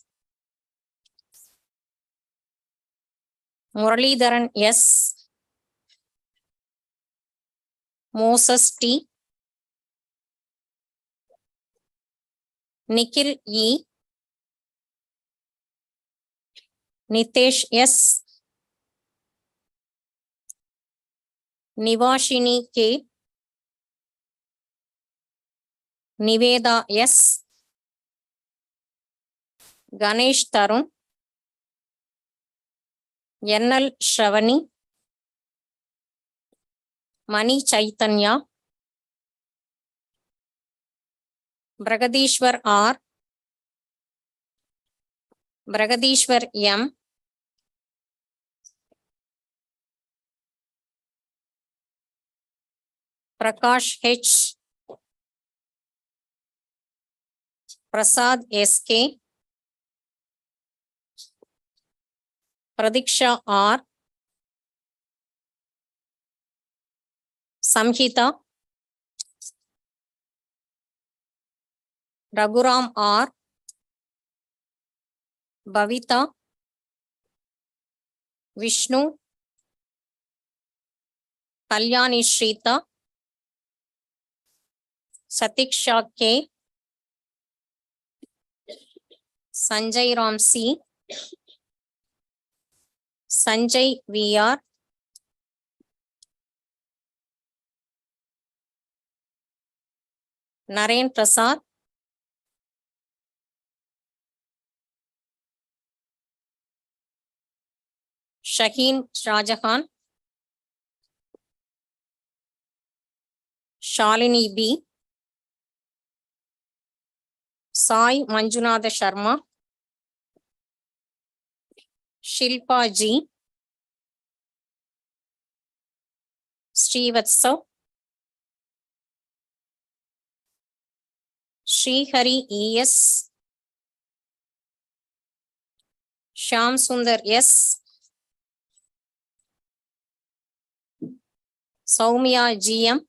Muralidharan S, Moses T, Nikhil E, Nitesh S, Nivashini K, Niveda S, Ganesh Tarun, Yennal Shravani, Mani Chaitanya, Bragadishwar R, Bragadishwar M, Prakash H, Prasad SK, Pradiksha R, Samhita, Raghuram R, Bhavita, Vishnu, Kalyani Shrita, Satiksha K, Sanjay Ram C, Sanjay VR, Naren Prasad, Shaheen Shahjahan, Shalini B, Sai Manjunatha Sharma, Shilpa G, Srivatsav, Srihari ES, Shyam Sundar S, Soumya GM,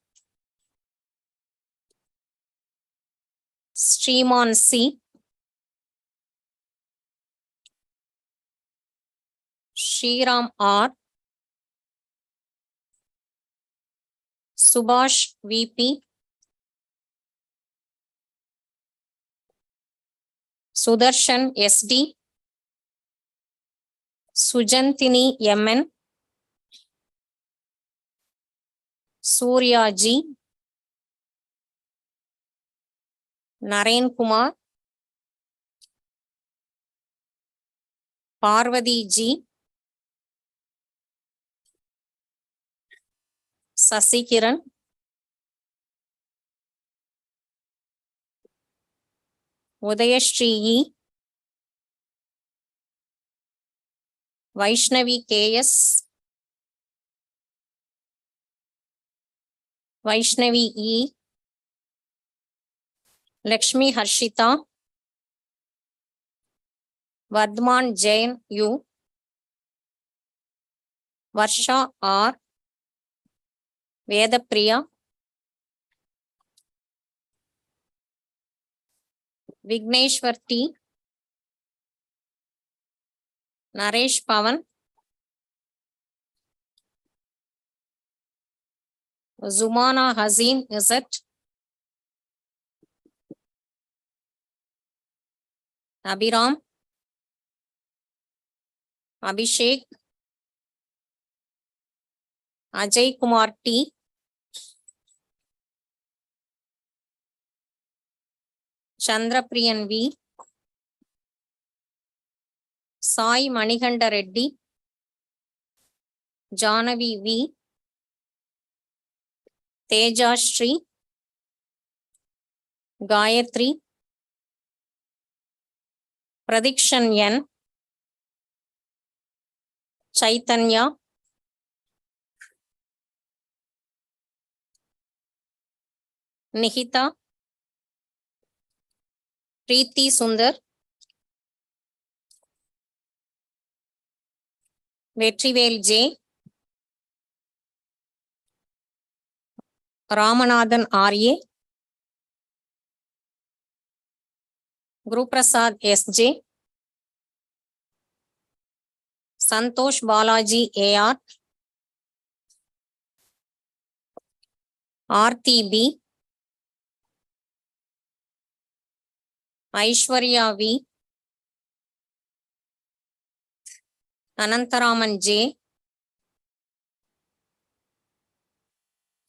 Sriman C, Shriram R, Subhash VP, Sudarshan SD, Sujantini MN, Surya G, Naren Kumar, Parvati G, Sasikiran, Udayashri E, Vaishnavi KS, Vaishnavi E, Lakshmi Harshita, Vardhman Jain U, Varsha R, Vedapriya, Vigneshwar T, Naresh Pavan, Zumana Hazin Izzat, Abhiram, Abhishek, Ajay Kumar T, Chandrapriyan V, Sai Manikanda Reddy, Janavi V, Teja Shri, Gayatri, Pradikshan N, Chaitanya, Nihita, Preeti Sundar, Vetrivel J, Ramanathan RA, Guruprasad SJ, Santosh Balaji AR, RTB, Aishwarya V, Anantaraman J,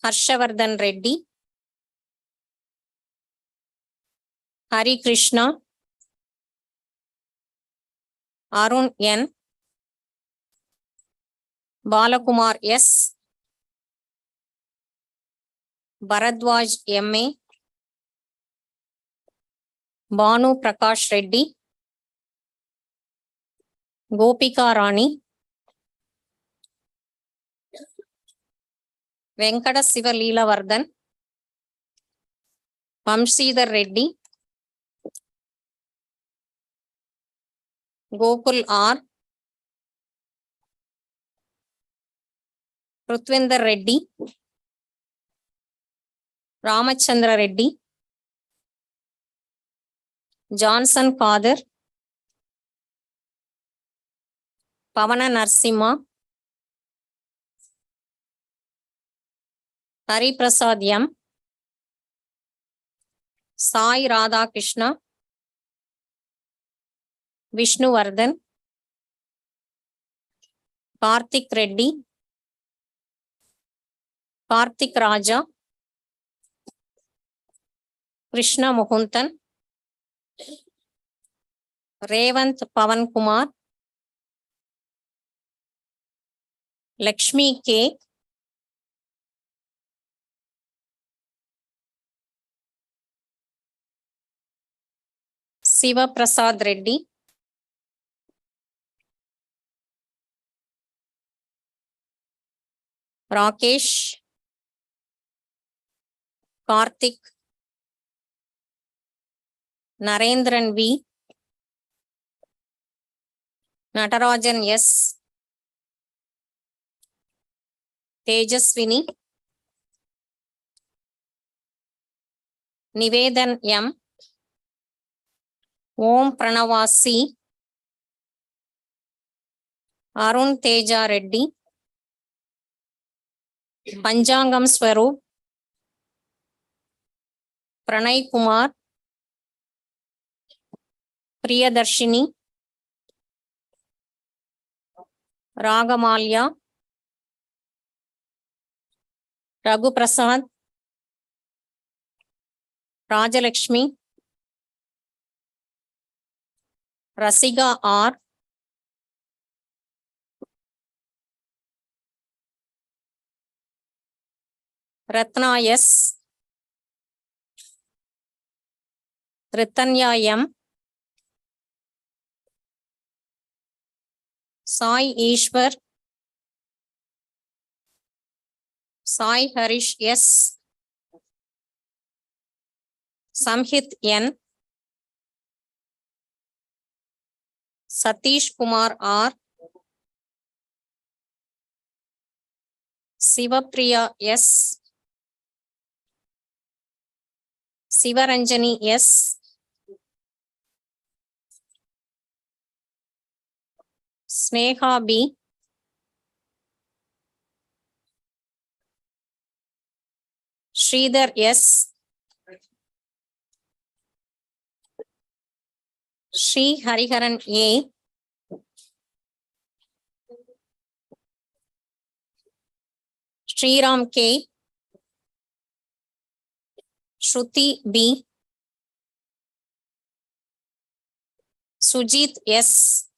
Harshavardhan Reddy, Hari Krishna, Arun N, Balakumar S, Bharadwaj MA, Banu Prakash Reddy, Gopika Rani, Venkata Siva Leela Vardhan, Vamshidhar Reddy, Gokul R, Prutvinder Reddy, Ramachandra Reddy, Johnson Father, Pavana Narsimha, Hari Prasad M, Sai Radha Krishna, Vishnu Vardhan, Karthik Reddy, Karthik Raja, Krishna Mukundan, Revant Pavan Kumar, Lakshmi K, Siva Prasad Reddy, Rakesh, Karthik, Narendran V, Natarajan S, Tejaswini, Nivedan M, Om Pranavasi, Arun Teja Reddy, Panjangam Swaroop, Pranay Kumar, Priyadarshini, Ragamalya, Raghu Prasad, Rajalakshmi, Rasiga R, Ratna S, Ritanya M, Sai Ishwar, Sai Harish S, Samhit N, Satish Kumar R, Sivapriya S, Sivaranjani S, Sneha B, Sridhar S, Sri Hariharan A, Sriram K, Shruti B, Sujit S,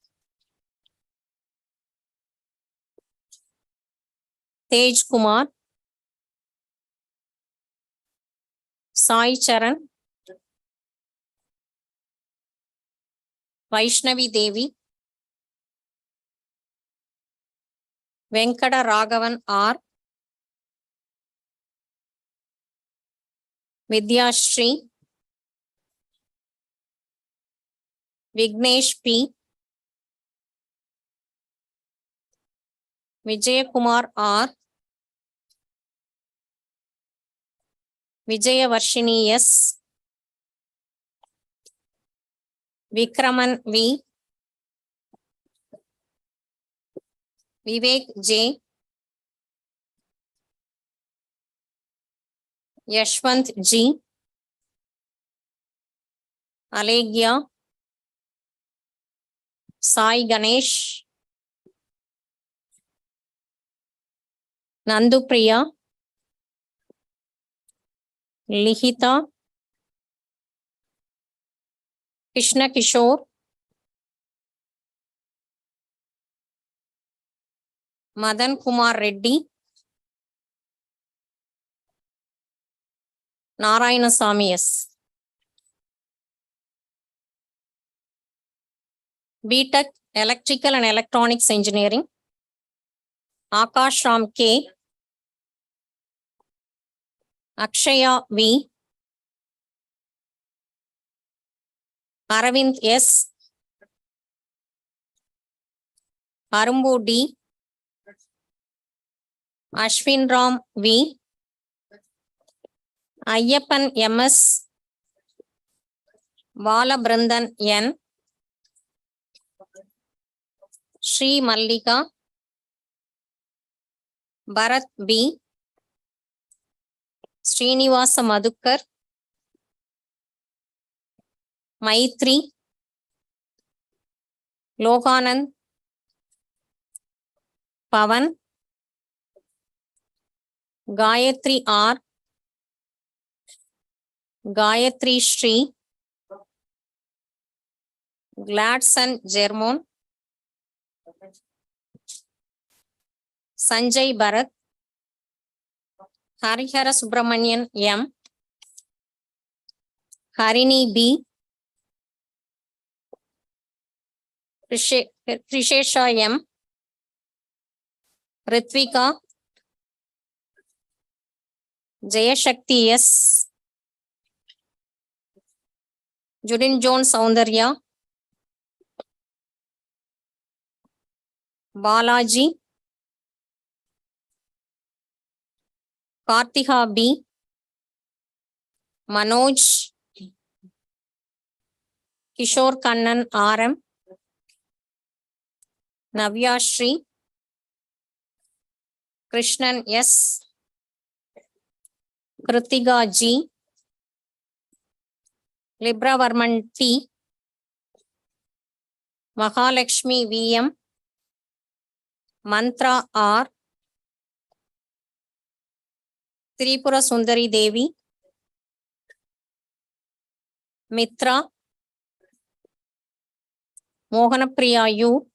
Tej Kumar, Sai Charan, Vaishnavi Devi, Venkata Raghavan R, Vidyashri, Vignesh P, Vijayakumar R, Vijayavarshini S, Vikraman V, Vivek J, Yashwant G, Alegya, Sai Ganesh, Nandupriya, Lihita, Krishna Kishore, Madan Kumar Reddy, Narayana S, BTech Electrical and Electronics Engineering, Akash Ram K, Akshaya V, Aravind S, Arumbu D, Ashwin Ram V, Ayyappan MS, Balabrandan N, Sri Mallika, Bharat B, Srinivasa Madhukar, Maitri, Lokanand, Pavan, Gayatri R, Gayatri Sri, Gladson Germon, Sanjay Bharat, Harihara Subramanian M, Harini B, Krishesha M, Ritvika, Jayashakti S. Judin John Soundarya. Balaji. Kartika B. Manoj. Kishore Kannan RM. Navya Shri. Krishnan S. Kritiga G. Libra Varman T. Mahalakshmi VM. Mantra R. Tripura Sundari Devi. Mitra. Mohanapriya U.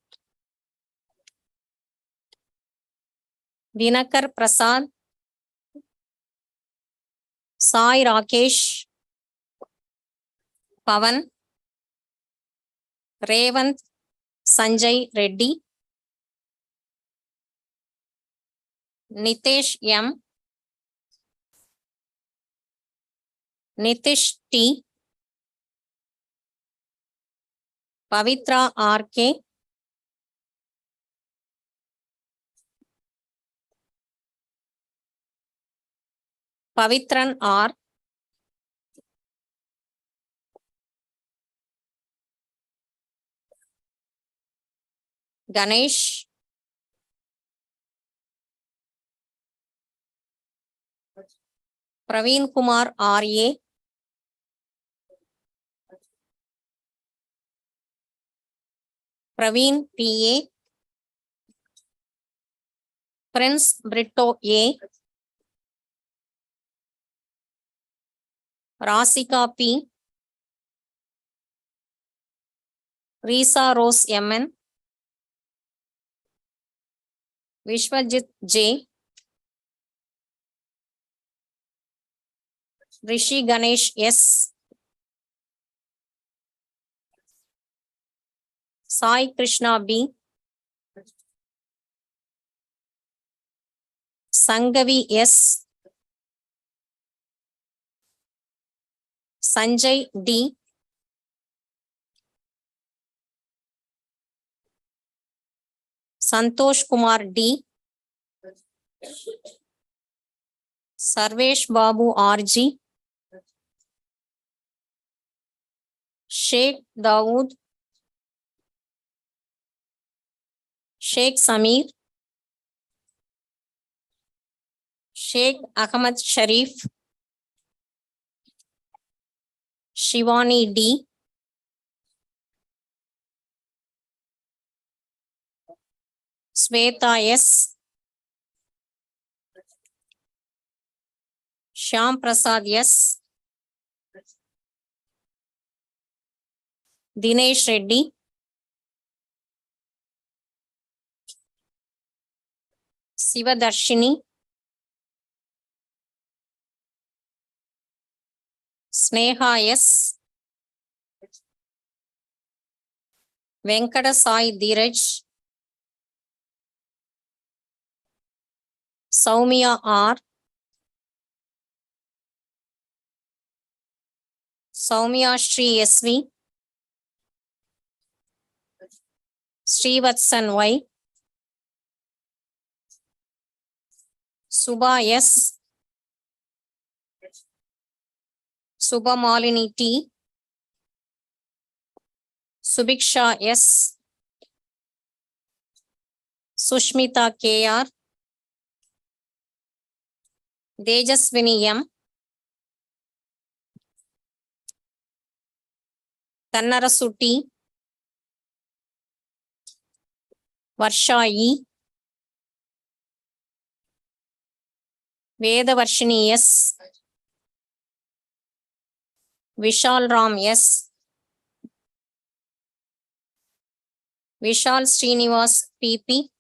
Dinakar Prasad. Sai Rakesh. Pavan. Revant Sanjay Reddy. Nitesh M. Nitish T. Pavitra RK. Pavitran R. Ganesh. Praveen Kumar RA. Praveen PA. Prince Brito A. Rasika P. Risa Rose MN. Vishwajit J. Rishi Ganesh S. Sai Krishna B. Sangavi S. Sanjay D. Santosh Kumar D. Sarvesh Babu RG. Sheikh Dawood. Sheikh Samir. Sheikh Ahmad Sharif. Shivani D. Sweta S. Shyam Prasad S. Dinesh Reddy. Sivadarshini. Sneha S. Venkata Sai Dheeraj. Soumya R. Soumya Shri SV. Srivatsan Y. Subha S. Subha Malini T. Subiksha S. Sushmita KR. Tejaswini M. Tannarasu T. Varsha E. Vedavarshini S. Vishal Ram S. Vishal Srinivas PP.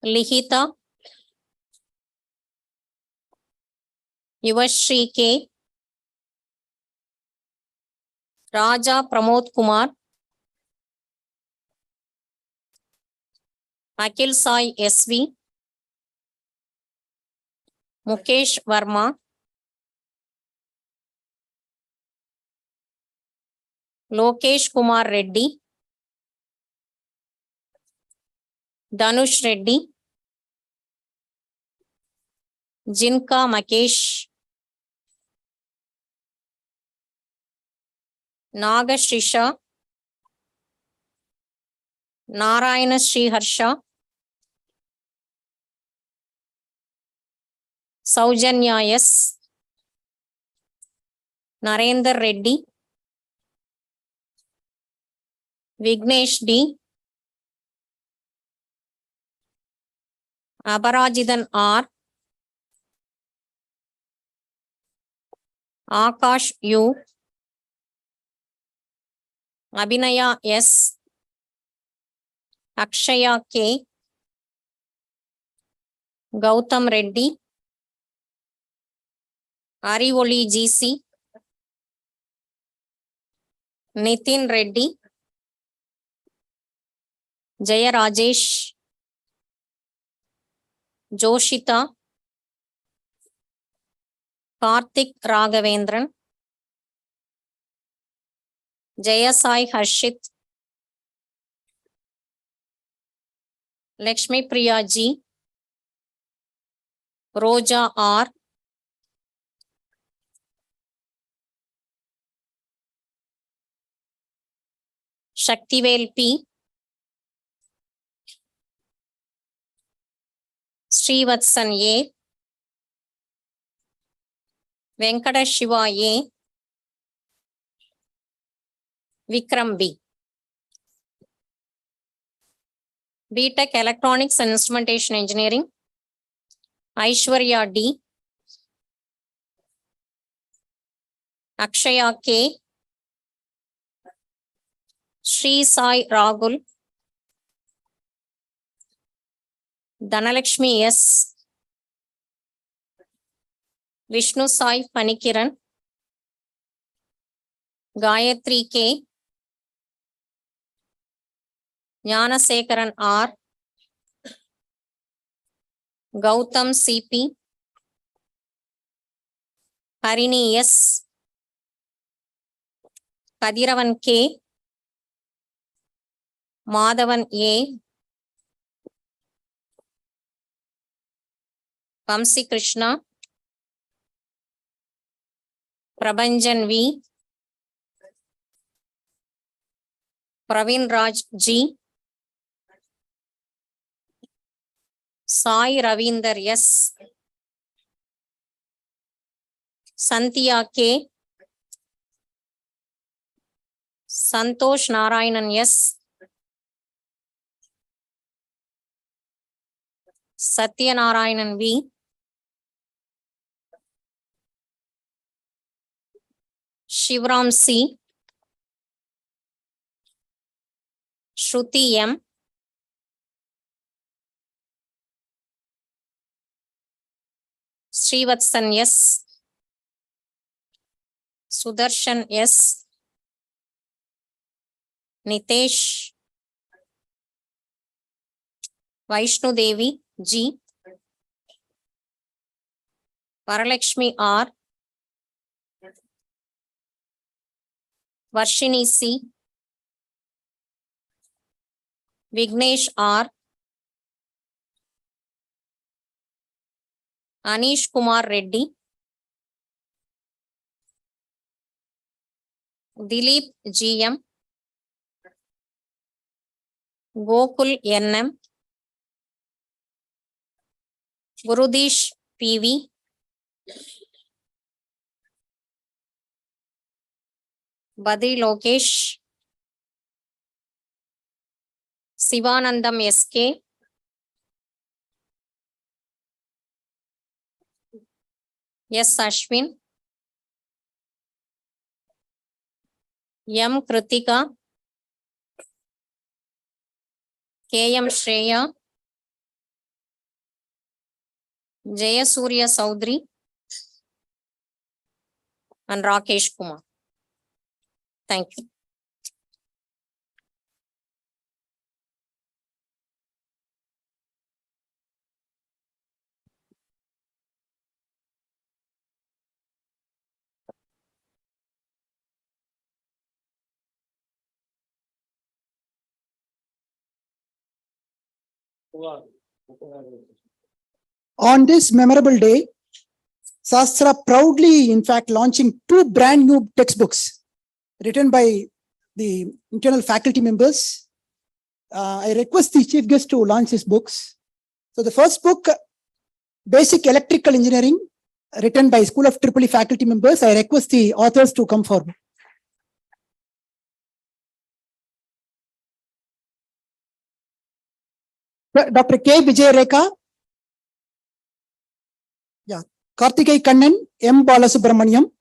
Lihita. Yuvashri K. Raja Pramod Kumar. Akil Sai SV. Mukesh Verma, Lokesh Kumar Reddy, Dhanush Reddy, Jinka Makesh, Nagashrisha, Narayana Sriharsha, Saujanya S, Narendra Reddy, Vignesh D, Abarajidan R, Akash U, Abhinaya S, Akshaya K, Gautam Reddy, Arivoli GC, Nitin Reddy, Jaya Rajesh, Joshita, Karthik Raghavendran, Jaya Sai Harshit, Lakshmi Priya G, Roja R, Shaktivel P, Srivatsan A, Venkata Shiva A, Vikram B. BTech Electronics and Instrumentation Engineering, Aishwarya D, Akshaya K, Sri Sai Ragul, Dhanalakshmi S, Vishnu Sai Panikiran, Gayatri K, Jnanasekaran R, Gautam CP, Harini S, Kadiravan K, Madhavan A, Vamsi Krishna, Prabhanjan V, Praveen Raj G, Sai Ravinder S, Santhya K, Santosh Narayanan S, Satyanarayanan V, Shivram C, Shruti M, Srivatsan S, Sudarshan S, Nitesh, Vaishnu Devi G, Varalakshmi R, Varshini C, Vignesh R, Anish Kumar Reddy, Dilip GM, Gokul NM, Gurudish PV, Badri Lokesh, Sivanandam SK, S Ashwin, M Kritika, KM Shreya, Jayasuriya Saudri, and Rakesh Kumar. Thank you. On this memorable day, SASTRA proudly, in fact, launching 2 brand new textbooks written by the internal faculty members. I request the chief guest to launch his books. So the first book, Basic Electrical Engineering, written by School of EEE faculty members. I request the authors to come forward. Dr. K. Vijay Rekha. Yeah. Karthikay Kannan, M. Balasubramaniam.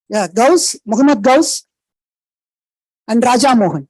Yeah, Gauss, Muhammad Gauss, and Raja Mohan.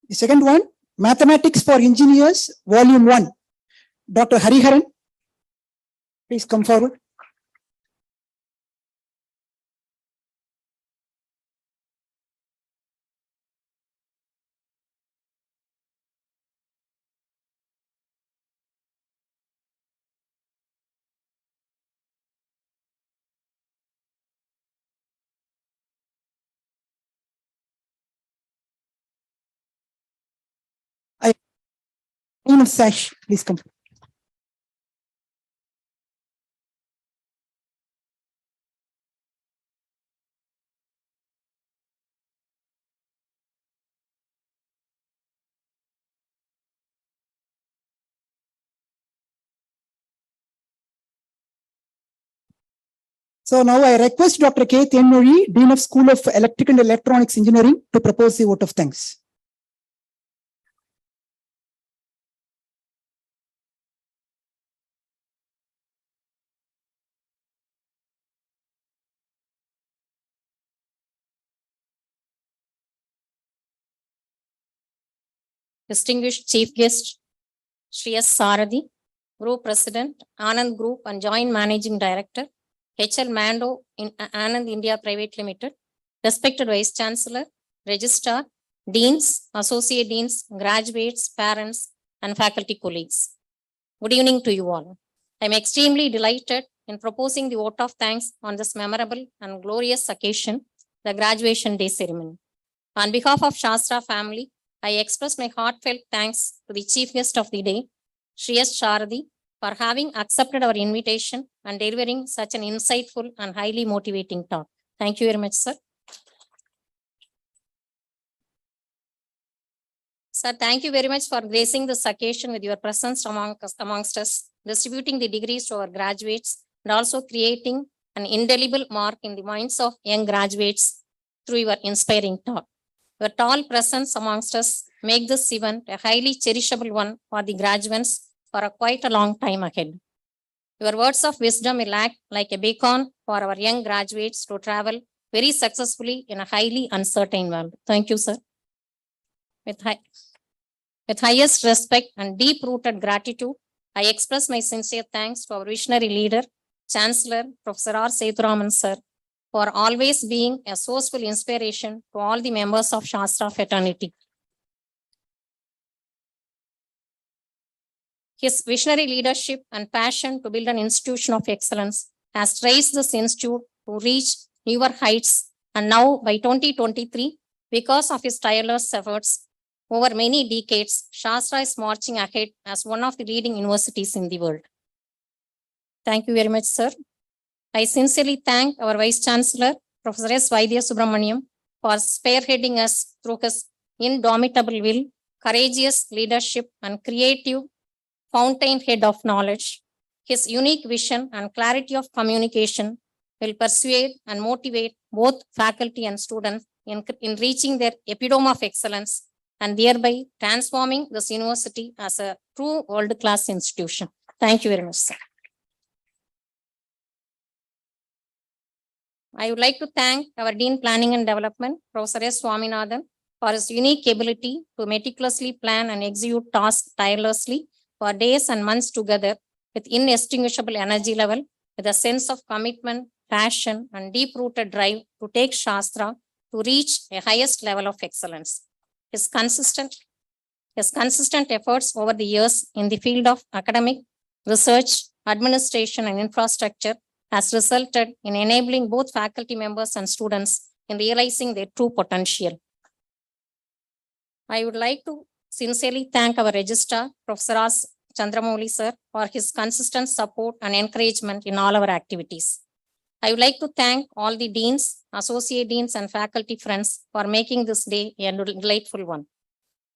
The second one, Mathematics for Engineers, Volume 1. Dr. Hariharan, please come forward. Sash, please come. So now I request Dr. K. Tenmuri, Dean of School of Electrical and Electronics Engineering, to propose the vote of thanks. Distinguished Chief Guest, Shri S. Sarathi, Group President, Anand Group and Joint Managing Director, HL Mando in Anand India Private Limited, respected Vice Chancellor, Registrar, Deans, Associate Deans, graduates, parents, and faculty colleagues. Good evening to you all. I am extremely delighted in proposing the vote of thanks on this memorable and glorious occasion, the graduation day ceremony. On behalf of Shastra family, I express my heartfelt thanks to the chief guest of the day, Shri S. Sarathi, for having accepted our invitation and delivering such an insightful and highly motivating talk. Thank you very much, sir. Sir, thank you very much for gracing this occasion with your presence amongst us, distributing the degrees to our graduates, and also creating an indelible mark in the minds of young graduates through your inspiring talk. Your tall presence amongst us make this event a highly cherishable one for the graduates for quite a long time ahead. Your words of wisdom will act like a beacon for our young graduates to travel very successfully in a highly uncertain world. Thank you, sir. With highest respect and deep-rooted gratitude, I express my sincere thanks to our visionary leader, Chancellor Professor R. Sethuraman, sir, for always being a sourceful inspiration to all the members of Shastra fraternity. His visionary leadership and passion to build an institution of excellence has raised this institute to reach newer heights, and now by 2023, because of his tireless efforts over many decades, Shastra is marching ahead as one of the leading universities in the world. Thank you very much, sir. I sincerely thank our Vice Chancellor, Professor S. Vaidya Subramaniam, for spearheading us through his indomitable will, courageous leadership, and creative fountainhead of knowledge. His unique vision and clarity of communication will persuade and motivate both faculty and students in reaching their epitome of excellence and thereby transforming this university as a true world-class institution. Thank you very much, sir. I would like to thank our Dean Planning and Development, Professor S. Swaminathan, for his unique ability to meticulously plan and execute tasks tirelessly for days and months together with inextinguishable energy level, with a sense of commitment, passion, and deep-rooted drive to take Shastra to reach a highest level of excellence. His consistent efforts over the years in the field of academic, research, administration, and infrastructure has resulted in enabling both faculty members and students in realizing their true potential. I would like to sincerely thank our registrar, Professor S. Chandramouli sir, for his consistent support and encouragement in all our activities. I would like to thank all the deans, associate deans, and faculty friends for making this day a delightful one.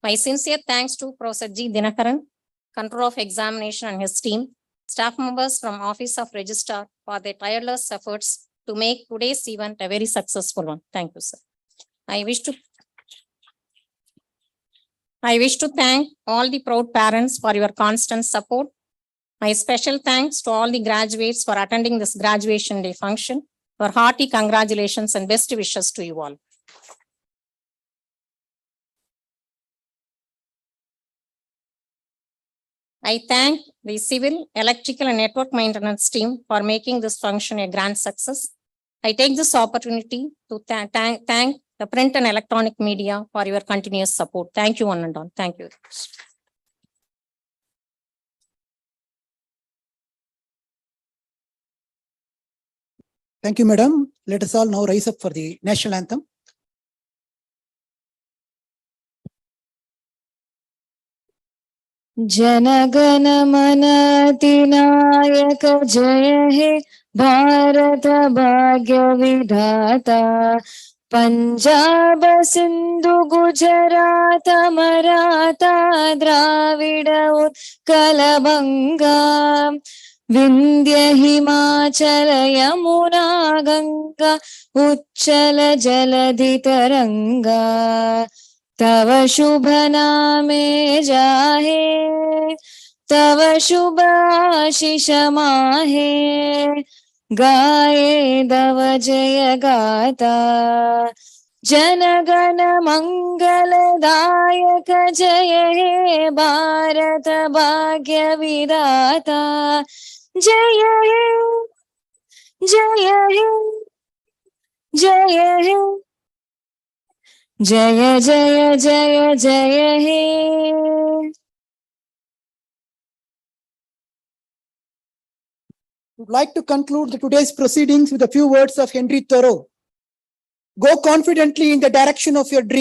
My sincere thanks to Professor G. Dinakaran, Controller of Examination, and his team, staff members from Office of Registrar for their tireless efforts to make today's event a very successful one. Thank you, sir. I wish to thank all the proud parents for your constant support. My special thanks to all the graduates for attending this graduation day function. Your hearty congratulations and best wishes to you all. I thank the civil, electrical, and network maintenance team for making this function a grand success. I take this opportunity to thank the print and electronic media for your continuous support. Thank you, one and all. Thank you. Thank you, madam. Let us all now rise up for the national anthem. जनगण मन अधिनायक जय हे भारत भाग्य विधाता पंजाब सिंधु गुजरात मराठा द्राविड उत्कल बंगा विंध्य हिमाचल यमुना गंगा उच्चल जलधि तरंगा तव शुभ नामे जाहे तव शुभ आशीष माहे गाये तव जय गाता जनगण मंगलदायक जय हे भारत भाग्य विधाता जय हे जय हे जय हे जय जय जय जय हे. Would like to conclude today's proceedings with a few words of Henry Thoreau. Go confidently in the direction of your dream.